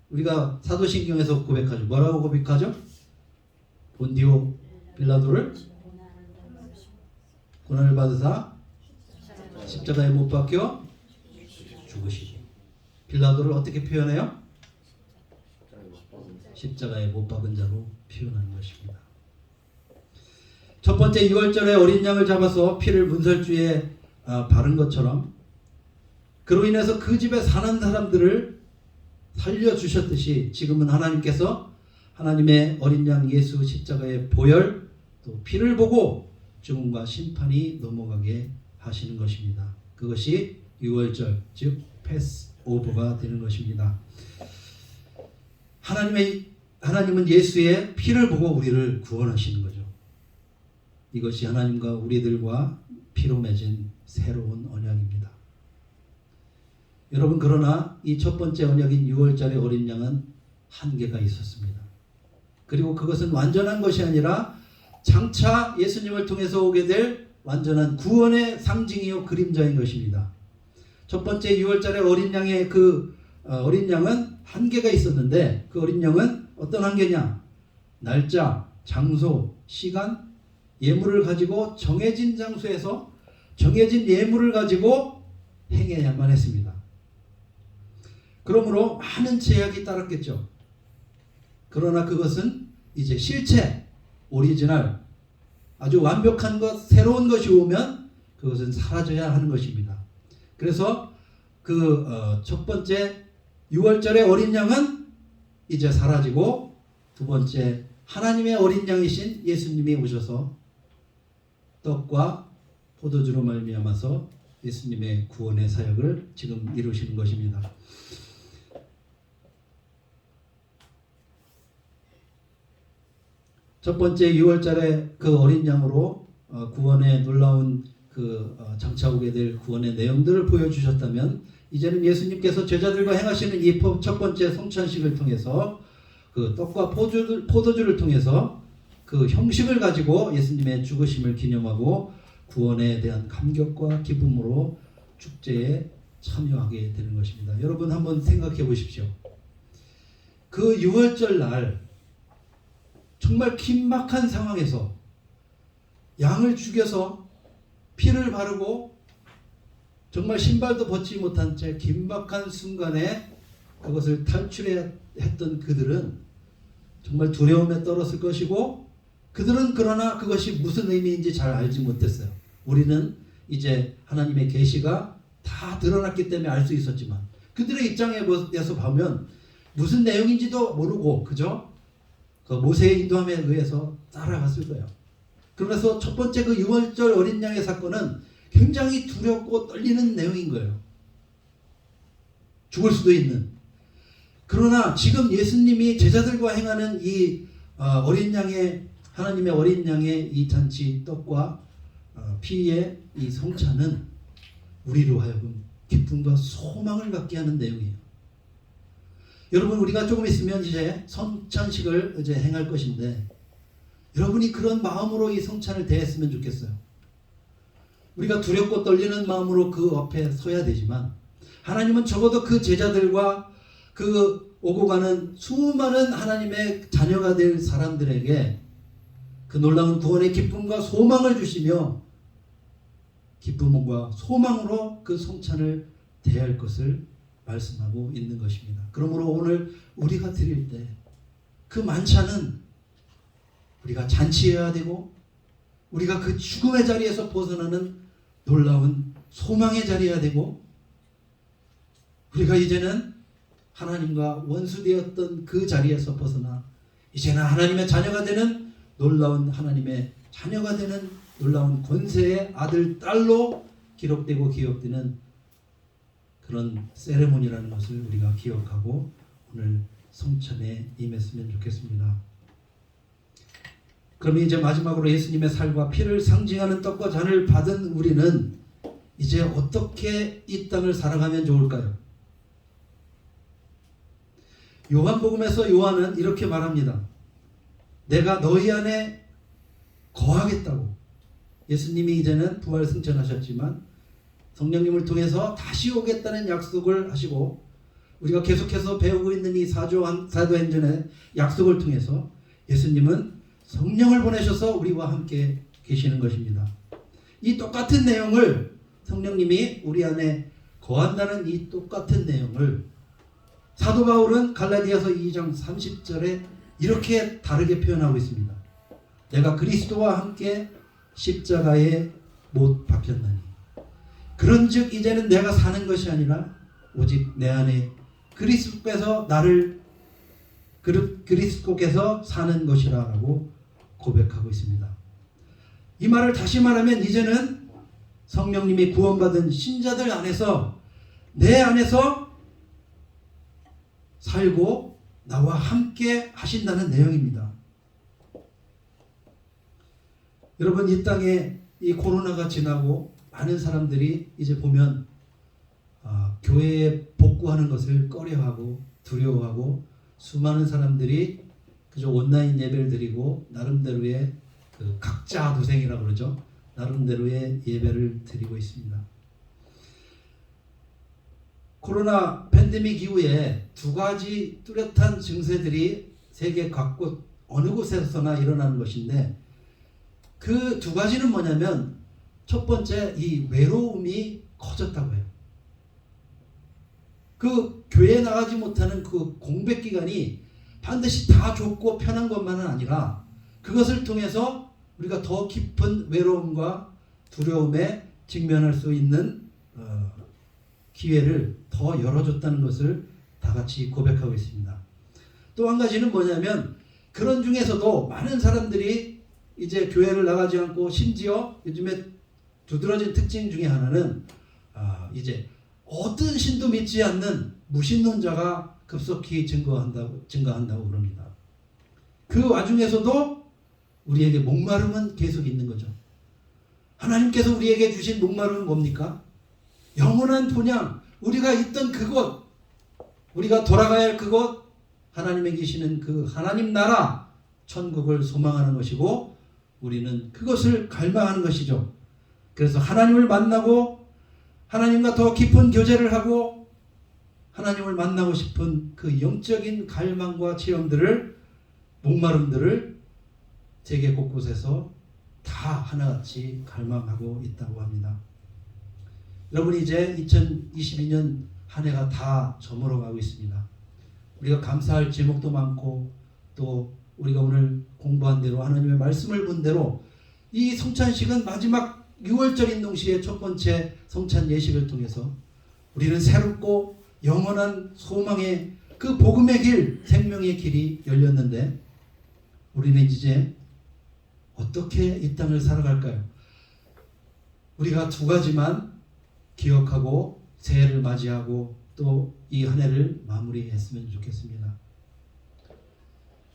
우리가 사도신경에서 고백하죠. 뭐라고 고백하죠? 본디오 빌라도를 고난을 받으사 십자가에 못 박혀 죽으시고 빌라도를 어떻게 표현해요? 십자가에 못 박은 자로 표현하는 것입니다. 첫 번째 유월절에 어린 양을 잡아서 피를 문설주에 바른 것처럼 그로 인해서 그 집에 사는 사람들을 살려주셨듯이 지금은 하나님께서 하나님의 어린 양 예수 십자가의 보혈 또 피를 보고 죽음과 심판이 넘어가게 하시는 것입니다. 그것이 유월절 즉 패스오버가 되는 것입니다. 하나님은 예수의 피를 보고 우리를 구원하시는 거죠. 이것이 하나님과 우리들과 피로 맺은 새로운 언약입니다. 여러분 그러나 이 첫 번째 언약인 유월절의 어린 양은 한계가 있었습니다. 그리고 그것은 완전한 것이 아니라 장차 예수님을 통해서 오게 될 완전한 구원의 상징이요 그림자인 것입니다. 첫 번째 6월절의 어린 양의 어린 양은 한계가 있었는데 그 어린 양은 어떤 한계냐? 날짜, 장소, 시간, 예물을 가지고 정해진 장소에서 정해진 예물을 가지고 행해야만 했습니다. 그러므로 많은 제약이 따랐겠죠. 그러나 그것은 이제 실체, 오리지널, 아주 완벽한 것, 새로운 것이 오면 그것은 사라져야 하는 것입니다. 그래서 첫 번째 6월절의 어린 양은 이제 사라지고 두 번째 하나님의 어린 양이신 예수님이 오셔서 떡과 포도주로 말미암아서 예수님의 구원의 사역을 지금 이루시는 것입니다. 첫 번째 6월절에 그 어린 양으로 구원의 놀라운 장차 오게 될 구원의 내용들을 보여주셨다면 이제는 예수님께서 제자들과 행하시는 이 첫 번째 성찬식을 통해서 그 떡과 포도주를 통해서 그 형식을 가지고 예수님의 죽으심을 기념하고 구원에 대한 감격과 기쁨으로 축제에 참여하게 되는 것입니다. 여러분 한번 생각해 보십시오. 그 6월절 날 정말 긴박한 상황에서 양을 죽여서 피를 바르고 정말 신발도 벗지 못한 채 긴박한 순간에 그것을 탈출했던 그들은 정말 두려움에 떨었을 것이고 그들은 그러나 그것이 무슨 의미인지 잘 알지 못했어요. 우리는 이제 하나님의 계시가 다 드러났기 때문에 알 수 있었지만 그들의 입장에서 보면 무슨 내용인지도 모르고 그저 그 모세의 인도함에 의해서 따라갔을 거예요. 그래서 첫 번째 그 6월절 어린 양의 사건은 굉장히 두렵고 떨리는 내용인 거예요. 죽을 수도 있는. 그러나 지금 예수님이 제자들과 행하는 이 어린 양의 하나님의 어린 양의 이 잔치 떡과 피의 이 성찬은 우리로 하여금 기쁨과 소망을 갖게 하는 내용이에요. 여러분 우리가 조금 있으면 이제 성찬식을 이제 행할 것인데 여러분이 그런 마음으로 이 성찬을 대했으면 좋겠어요. 우리가 두렵고 떨리는 마음으로 그 앞에 서야 되지만 하나님은 적어도 그 제자들과 그 오고 가는 수많은 하나님의 자녀가 될 사람들에게 그 놀라운 구원의 기쁨과 소망을 주시며 기쁨과 소망으로 그 성찬을 대할 것을 말씀하고 있는 것입니다. 그러므로 오늘 우리가 드릴 때 그 만찬은 우리가 잔치해야 되고 우리가 그 죽음의 자리에서 벗어나는 놀라운 소망의 자리여야 되고 우리가 이제는 하나님과 원수되었던 그 자리에서 벗어나 이제는 하나님의 자녀가 되는 놀라운 하나님의 자녀가 되는 놀라운 권세의 아들 딸로 기록되고 기억되는 그런 세레모니라는 것을 우리가 기억하고 오늘 성찬에 임했으면 좋겠습니다. 그럼 이제 마지막으로 예수님의 살과 피를 상징하는 떡과 잔을 받은 우리는 이제 어떻게 이 땅을 살아가면 좋을까요? 요한복음에서 요한은 이렇게 말합니다. 내가 너희 안에 거하겠다고. 예수님이 이제는 부활 승천하셨지만 성령님을 통해서 다시 오겠다는 약속을 하시고 우리가 계속해서 배우고 있는 이 사도행전의 약속을 통해서 예수님은 성령을 보내셔서 우리와 함께 계시는 것입니다. 이 똑같은 내용을 성령님이 우리 안에 거한다는 이 똑같은 내용을 사도 바울은 갈라디아서 2장 30절에 이렇게 다르게 표현하고 있습니다. 내가 그리스도와 함께 십자가에 못 박혔나니 그런즉 이제는 내가 사는 것이 아니라 오직 내 안에 그리스도께서 사는 것이라고 고백하고 있습니다. 이 말을 다시 말하면 이제는 성령님이 구원받은 신자들 안에서 내 안에서 살고 나와 함께 하신다는 내용입니다. 여러분 이 땅에 이 코로나가 지나고 많은 사람들이 이제 보면 교회에 복구하는 것을 꺼려하고 두려워하고 수많은 사람들이 그저 온라인 예배를 드리고 나름대로의 그 각자 도생이라고 그러죠. 나름대로의 예배를 드리고 있습니다. 코로나 팬데믹 이후에 두 가지 뚜렷한 증세들이 세계 각곳 어느 곳에서나 일어나는 것인데 그 두 가지는 뭐냐면 첫 번째 이 외로움이 커졌다고 해요. 그 교회에 나가지 못하는 그 공백 기간이 반드시 다 좋고 편한 것만은 아니라 그것을 통해서 우리가 더 깊은 외로움과 두려움에 직면할 수 있는 기회를 더 열어줬다는 것을 다 같이 고백하고 있습니다. 또 한 가지는 뭐냐면 그런 중에서도 많은 사람들이 이제 교회를 나가지 않고 심지어 요즘에 두드러진 특징 중에 하나는 이제 어떤 신도 믿지 않는 무신론자가 급속히 증가한다고 그럽니다. 그 와중에서도 우리에게 목마름은 계속 있는 거죠. 하나님께서 우리에게 주신 목마름은 뭡니까? 영원한 본향, 우리가 있던 그곳, 우리가 돌아가야 할 그곳, 하나님의 계시는 그 하나님 나라, 천국을 소망하는 것이고 우리는 그것을 갈망하는 것이죠. 그래서 하나님을 만나고 하나님과 더 깊은 교제를 하고 하나님을 만나고 싶은 그 영적인 갈망과 체험들을, 목마름들을 세계 곳곳에서 다 하나같이 갈망하고 있다고 합니다. 여러분, 이제 2022년 한 해가 다 저물어가고 있습니다. 우리가 감사할 제목도 많고 또 우리가 오늘 공부한 대로 하나님의 말씀을 본 대로 이 성찬식은 마지막 6월절 인동식의 첫 번째 성찬 예식을 통해서 우리는 새롭고 영원한 소망의 그 복음의 길, 생명의 길이 열렸는데 우리는 이제 어떻게 이 땅을 살아갈까요? 우리가 두 가지만 기억하고 새해를 맞이하고 또 이 한 해를 마무리했으면 좋겠습니다.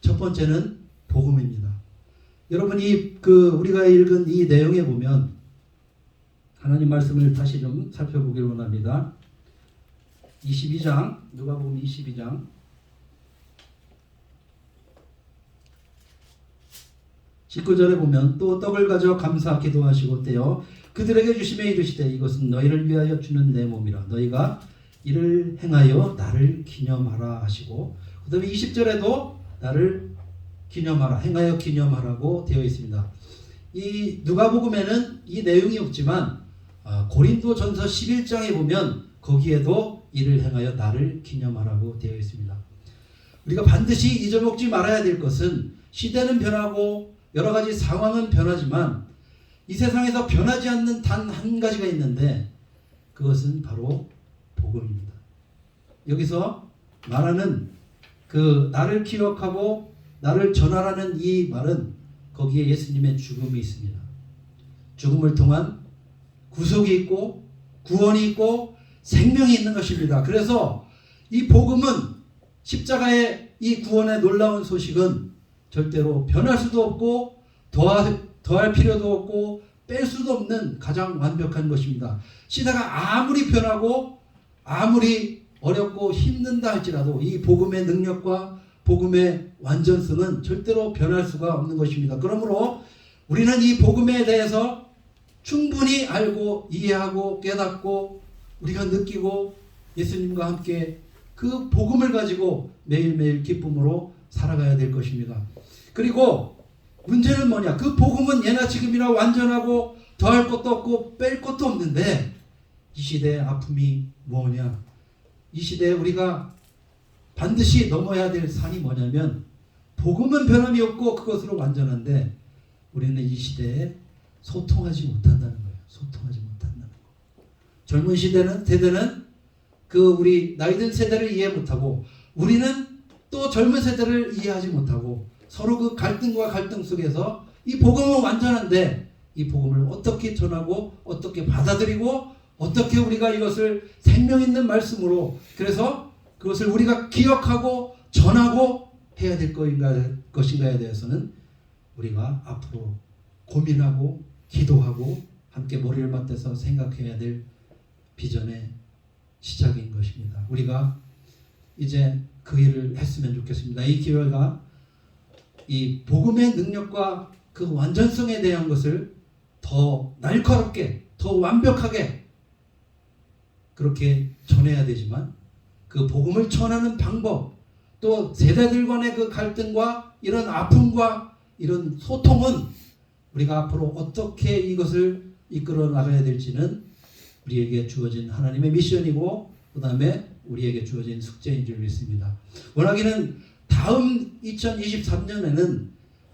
첫 번째는 복음입니다. 여러분이 우리가 읽은 이 내용에 보면 하나님 말씀을 다시 좀 살펴보기를 원합니다. 22장, 누가복음 22장 19절에 보면 또 떡을 가져 감사 기도하시고 떼어 그들에게 주시매 이르시되 이것은 너희를 위하여 주는 내 몸이라 너희가 이를 행하여 나를 기념하라 하시고 그 다음에 20절에도 나를 기념하라, 행하여 기념하라고 되어 있습니다. 이 누가복음에는 이 내용이 없지만 고린도전서 11장에 보면 거기에도 이를 행하여 나를 기념하라고 되어 있습니다. 우리가 반드시 잊어먹지 말아야 될 것은 시대는 변하고 여러 가지 상황은 변하지만 이 세상에서 변하지 않는 단 한 가지가 있는데 그것은 바로 복음입니다. 여기서 말하는 그 나를 기억하고 나를 전하라는 이 말은 거기에 예수님의 죽음이 있습니다. 죽음을 통한 구속이 있고 구원이 있고 생명이 있는 것입니다. 그래서 이 복음은 십자가의 이 구원의 놀라운 소식은 절대로 변할 수도 없고 더할 필요도 없고 뺄 수도 없는 가장 완벽한 것입니다. 시대가 아무리 변하고 아무리 어렵고 힘든다 할지라도 이 복음의 능력과 복음의 완전성은 절대로 변할 수가 없는 것입니다. 그러므로 우리는 이 복음에 대해서 충분히 알고 이해하고 깨닫고 우리가 느끼고 예수님과 함께 그 복음을 가지고 매일매일 기쁨으로 살아가야 될 것입니다. 그리고 문제는 뭐냐? 그 복음은 예나 지금이나 완전하고 더할 것도 없고 뺄 것도 없는데 이 시대의 아픔이 뭐냐? 이 시대에 우리가 반드시 넘어야 될 산이 뭐냐면 복음은 변함이 없고 그것으로 완전한데 우리는 이 시대에 소통하지 못한다는 거예요. 소통하지 못한다는 거. 젊은 세대는 우리 나이든 세대를 이해 못하고 우리는 또 젊은 세대를 이해하지 못하고 서로 그 갈등과 갈등 속에서 이 복음은 완전한데 이 복음을 어떻게 전하고 어떻게 받아들이고 어떻게 우리가 이것을 생명 있는 말씀으로 그래서 그것을 우리가 기억하고 전하고 해야 될 것인가에 대해서는 우리가 앞으로 고민하고 기도하고 함께 머리를 맞대서 생각해야 될 비전의 시작인 것입니다. 우리가 이제 그 일을 했으면 좋겠습니다. 이 기회가 이 복음의 능력과 그 완전성에 대한 것을 더 날카롭게, 더 완벽하게 그렇게 전해야 되지만 그 복음을 전하는 방법, 또 세대들 간의 그 갈등과 이런 아픔과 이런 소통은 우리가 앞으로 어떻게 이것을 이끌어 나가야 될지는 우리에게 주어진 하나님의 미션이고 그 다음에 우리에게 주어진 숙제인 줄 믿습니다. 원하기는 다음 2023년에는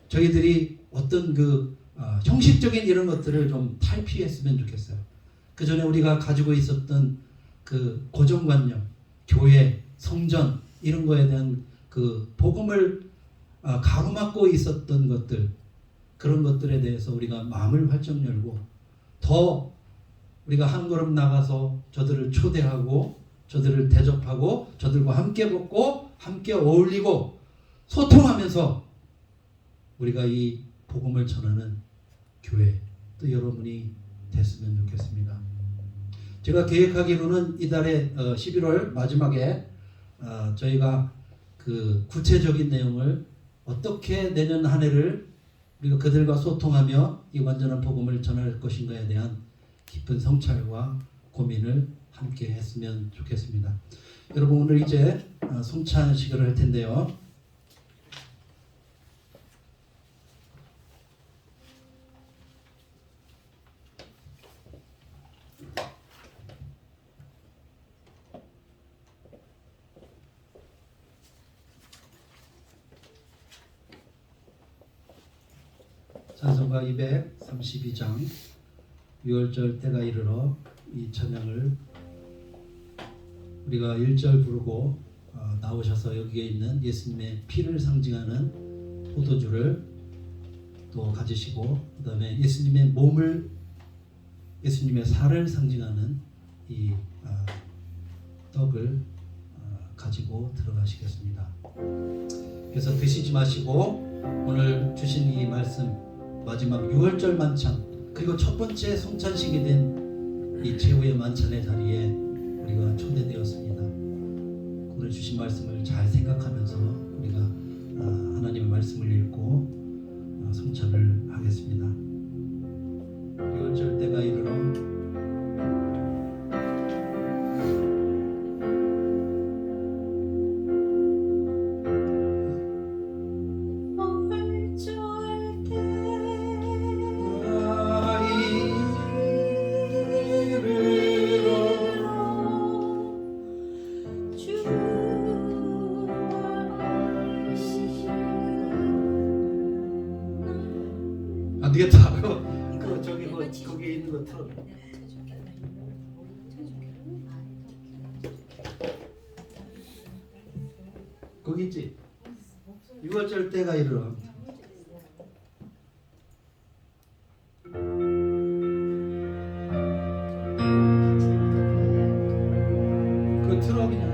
저희들이 어떤 그 형식적인 이런 것들을 좀 탈피했으면 좋겠어요. 그 전에 우리가 가지고 있었던 그 고정관념, 교회, 성전 이런 거에 대한 그 복음을 가로막고 있었던 것들, 그런 것들에 대해서 우리가 마음을 활짝 열고 더 우리가 한 걸음 나가서 저들을 초대하고 저들을 대접하고 저들과 함께 먹고 함께 어울리고 소통하면서 우리가 이 복음을 전하는 교회 또 여러분이 됐으면 좋겠습니다. 제가 계획하기로는 이달에 11월 마지막에 저희가 그 구체적인 내용을 어떻게 내년 한 해를 우리가 그들과 소통하며 이 완전한 복음을 전할 것인가에 대한 깊은 성찰과 고민을 함께 했으면 좋겠습니다. 여러분 오늘 이제 성찬식을 할 텐데요. 찬송가 232장 6월절 때가 이르러 이 찬양을 우리가 1절 부르고 나오셔서 여기에 있는 예수님의 피를 상징하는 포도주를 또 가지시고 그 다음에 예수님의 몸을 예수님의 살을 상징하는 이 떡을 가지고 들어가시겠습니다. 그래서 드시지 마시고 오늘 주신 이 말씀 마지막 6월절 만찬 그리고 첫 번째 성찬식이 된 이 최후의 만찬의 자리에 우리가 초대되었습니다. 오늘 주신 말씀을 잘 생각하면서 우리가 하나님의 말씀을 읽고 성찬을 하겠습니다. 6월절 때가 이르러 안 되겠다. 그 저기 거기에 있는 거 틀어. 거기 있지. 6월절 때가 이르러. 그 틀어 그냥.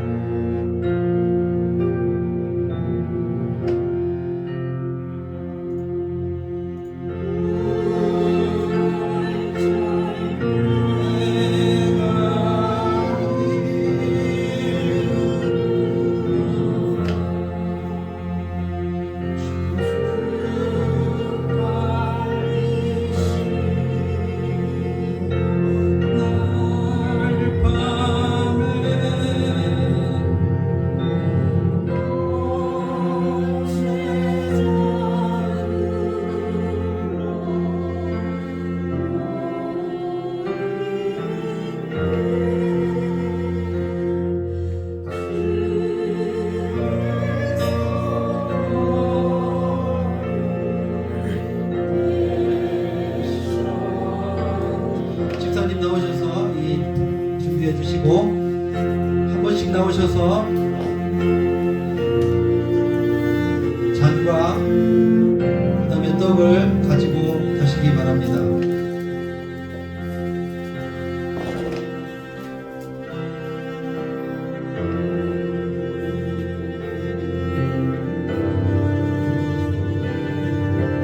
집사님 나오셔서 이 준비해 주시고 한 번씩 나오셔서 잔과 그다음에 떡을 가지고 가시기 바랍니다.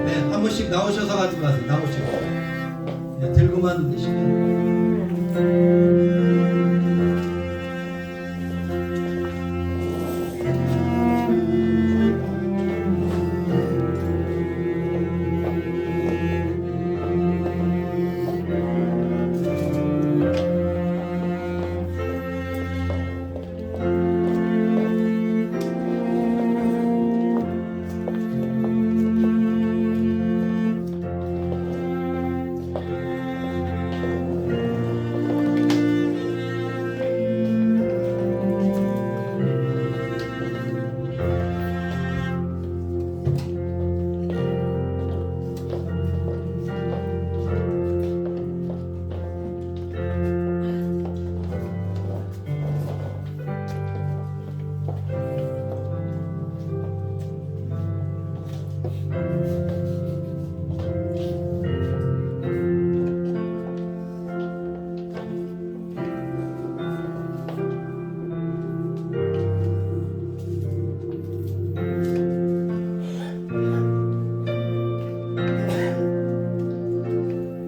네, 한 번씩 나오셔서 가지고 가세요. 나오시고 네, 들고만 계시면.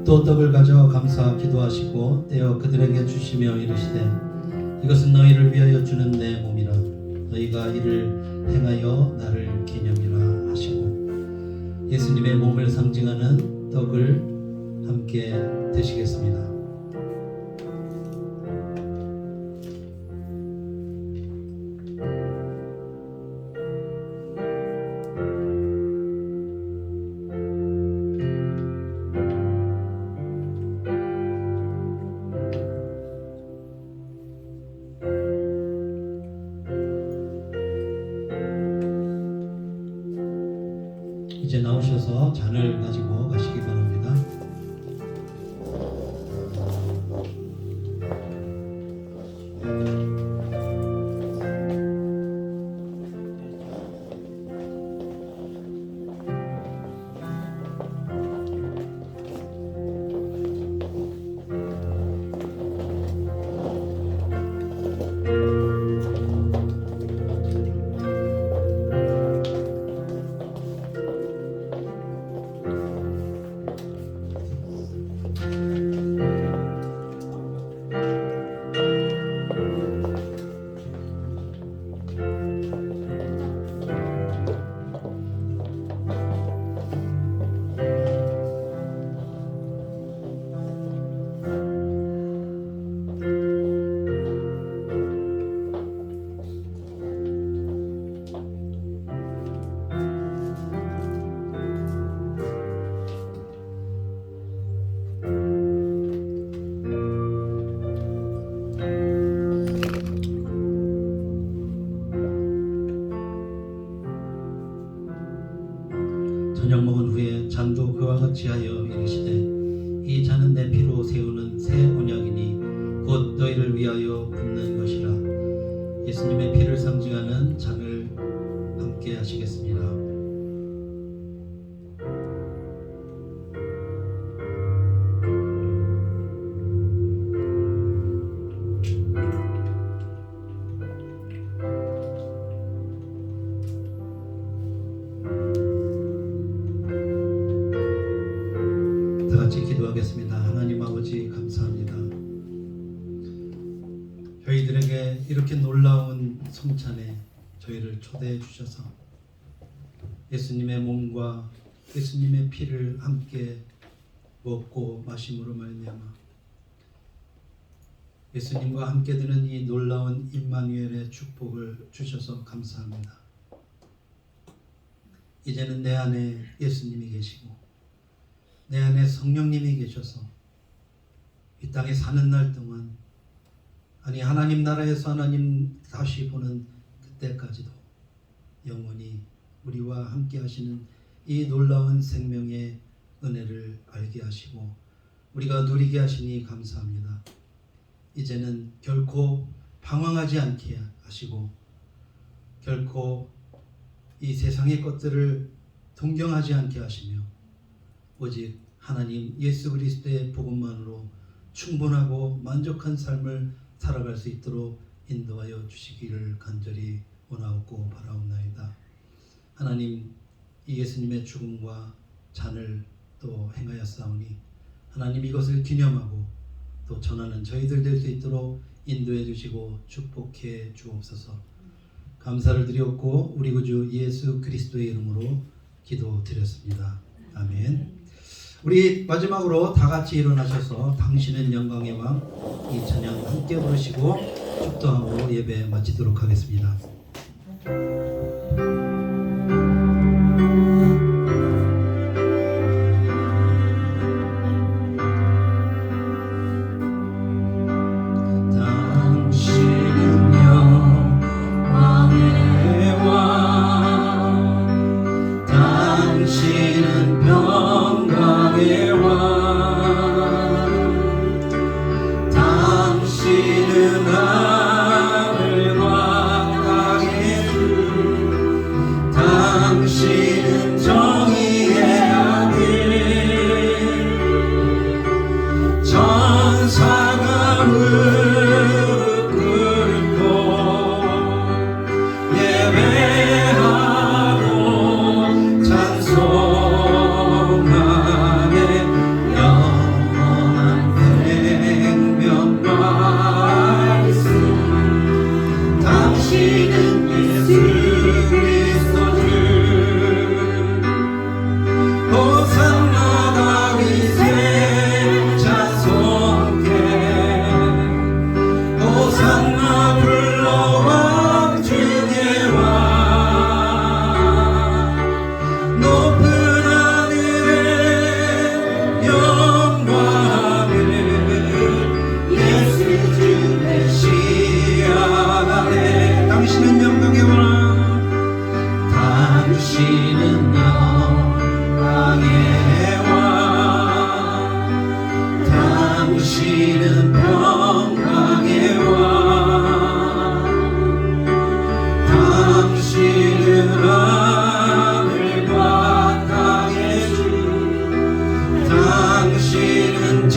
또 떡을 가져 감사 기도하시고 떼어 그들에게 주시며 이르시되 이것은 너희를 위하여 주는 내 몸이라 너희가 이를 행하여 나를 기념이라 하시고 예수님의 몸을 상징하는 떡을 함께 드시겠습니다. 이제 나오셔서 잔을 가지고 가시기 바랍니다. 저녁 먹은 후에 잔도 그와 같이 하여 이르시되 이 잔은 내 피로 세우는 새 언약이니 곧 너희를 위하여 붓는 것이라. 예수님의 피를 상징하는 잔을 함께 하시겠습니다. 다 같이 기도하겠습니다. 하나님 아버지 감사합니다. 저희들에게 이렇게 놀라운 성찬에 저희를 초대해 주셔서 예수님의 몸과 예수님의 피를 함께 먹고 마심으로 말미암아 예수님과 함께 드는 이 놀라운 임마누엘의 축복을 주셔서 감사합니다. 이제는 내 안에 예수님이 계시고 내 안에 성령님이 계셔서 이 땅에 사는 날 동안 아니 하나님 나라에서 하나님 다시 보는 그때까지도 영원히 우리와 함께 하시는 이 놀라운 생명의 은혜를 알게 하시고 우리가 누리게 하시니 감사합니다. 이제는 결코 방황하지 않게 하시고 결코 이 세상의 것들을 동경하지 않게 하시며 오직 하나님 예수 그리스도의 복음만으로 충분하고 만족한 삶을 살아갈 수 있도록 인도하여 주시기를 간절히 원하옵고 바라옵나이다. 하나님 이 예수님의 죽음과 잔을 또 행하였사오니 하나님 이것을 기념하고 또 전하는 저희들 될 수 있도록 인도해 주시고 축복해 주옵소서. 감사를 드리옵고 우리 구주 예수 그리스도의 이름으로 기도드렸습니다. 아멘. 우리 마지막으로 다 같이 일어나셔서 당신은 영광의 왕 이 찬양 함께 부르시고 축도함으로 예배 마치도록 하겠습니다.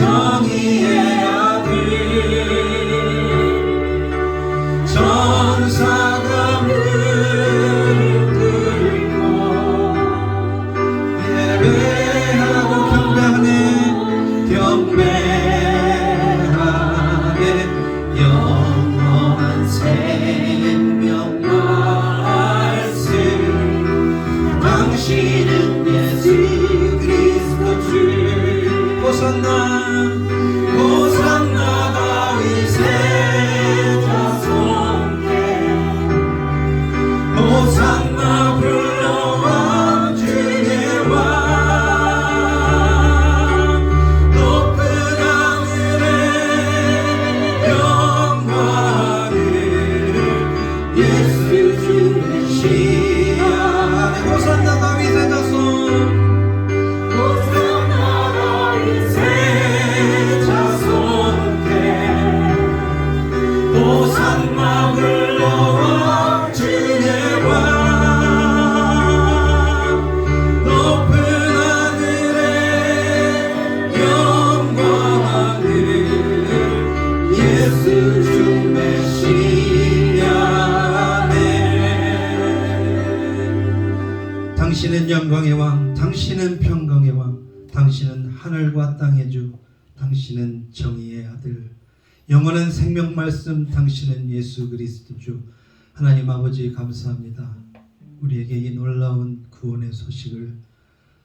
정의의 아들 천사가 물들고 예배하고 경배하네 경배하네 영원한 생명 말씀 당신은 예수 그리스도 주 호산나 호산나 다윗의 자손께 호산나 불러와 주의 왕 높은 하늘에 영광을 예수 주 메시아 호산나 다윗의 자손 호산나 다윗의 자손께 호산나 불러와 주의 왕 높은 하늘에 영광을 예수 주 메시아네 당신은 영광의 왕 당신은 평강의 왕 당신은 하늘과 땅의 주 당신은 정의의 아들 영원한 생명 말씀 당신은 예수 그리스도 주 하나님 아버지 감사합니다. 우리에게 이 놀라운 구원의 소식을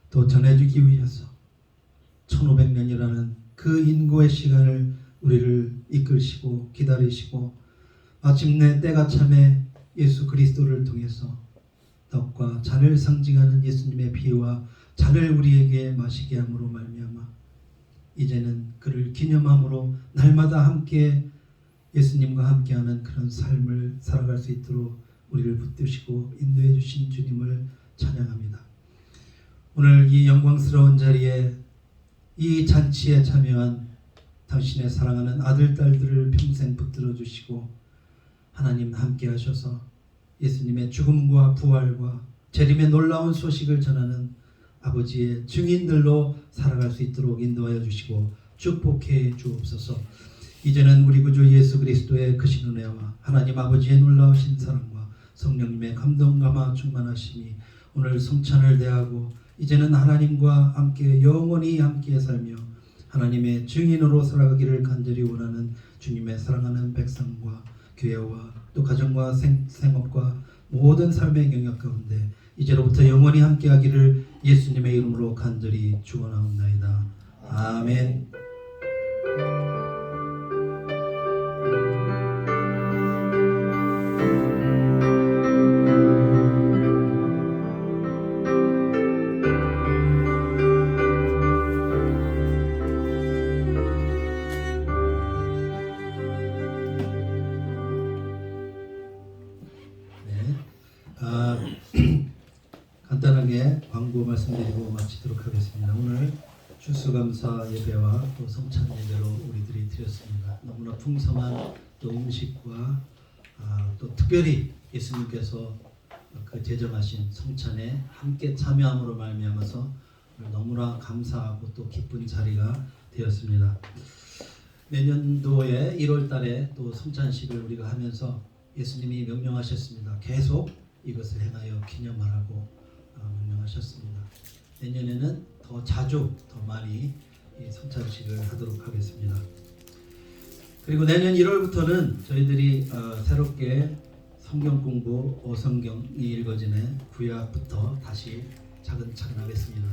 또 전해주기 위해서 1500년이라는 그 인고의 시간을 우리를 이끌시고 기다리시고 마침내 때가 참에 예수 그리스도를 통해서 떡과 잔을 상징하는 예수님의 피와 잔을 우리에게 마시게 함으로 말미암아 이제는 그를 기념함으로 날마다 함께 예수님과 함께하는 그런 삶을 살아갈 수 있도록 우리를 붙드시고 인도해 주신 주님을 찬양합니다. 오늘 이 영광스러운 자리에 이 잔치에 참여한 당신의 사랑하는 아들, 딸들을 평생 붙들어 주시고 하나님 함께 하셔서 예수님의 죽음과 부활과 재림의 놀라운 소식을 전하는 아버지의 증인들로 살아갈 수 있도록 인도하여 주시고 축복해 주옵소서. 이제는 우리 구주 예수 그리스도의 크신 은혜와 하나님 아버지의 놀라우신 사랑과 성령님의 감동감화 충만하심이 오늘 성찬을 대하고 이제는 하나님과 함께 영원히 함께 살며 하나님의 증인으로 살아가기를 간절히 원하는 주님의 사랑하는 백성과 교회와 또 가정과 생업과 모든 삶의 영역 가운데 이제로부터 영원히 함께하기를 예수님의 이름으로 간절히 축원하옵나이다. 아멘. 간단하게 광고 말씀드리고 마치도록 하겠습니다. 오늘 추수감사 예배와 또 성찬 예배로 우리들이 드렸습니다. 너무나 풍성한 또 음식과 또 특별히 예수님께서 그 제정하신 성찬에 함께 참여함으로 말미암아서 너무나 감사하고 또 기쁜 자리가 되었습니다. 내년도에 1월 달에 또 성찬식을 우리가 하면서 예수님이 명령하셨습니다. 계속 이것을 행하여 기념하라고 명령하셨습니다. 내년에는 더 자주 더 많이 이 성찬식을 하도록 하겠습니다. 그리고 내년 1월부터는 저희들이 새롭게 성경 공부 5성경이 읽어지는 구약부터 다시 차근차근 하겠습니다.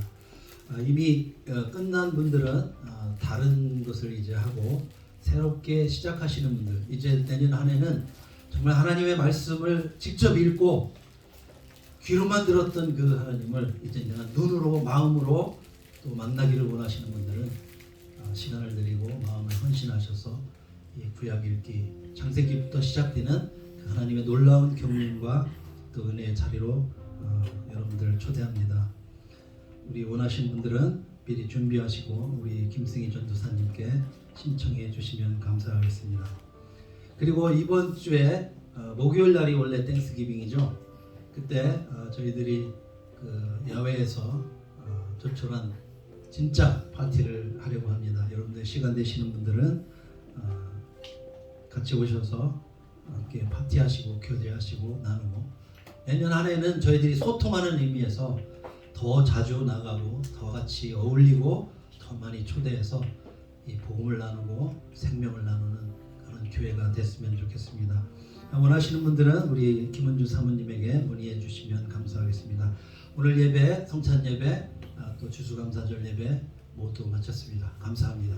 이미 끝난 분들은 다른 것을 이제 하고 새롭게 시작하시는 분들 이제 내년 한 해는 정말 하나님의 말씀을 직접 읽고 귀로만 들었던 그 하나님을 이제 내가 눈으로 마음으로 또 만나기를 원하시는 분들은 시간을 드리고 마음을 헌신하셔서 이 구약 읽기 창세기부터 시작되는 그 하나님의 놀라운 경륜과 또 은혜의 자리로 여러분들을 초대합니다. 우리 원하시는 분들은 미리 준비하시고 우리 김승희 전도사님께 신청해 주시면 감사하겠습니다. 그리고 이번 주에 목요일 날이 원래 땡스기빙이죠. 그때 저희들이 그 야외에서 조촐한 진짜 파티를 하려고 합니다. 여러분들 시간 되시는 분들은 같이 오셔서 함께 파티하시고 교제하시고 나누고, 내년 한 해는 저희들이 소통하는 의미에서 더 자주 나가고 더 같이 어울리고 더 많이 초대해서 이 복음을 나누고 생명을 나누는 그런 교회가 됐으면 좋겠습니다. 원하시는 분들은 우리 김은주 사모님에게 문의해 주시면 감사하겠습니다. 오늘 예배, 성찬 예배, 또 추수감사절 예배 모두 마쳤습니다. 감사합니다.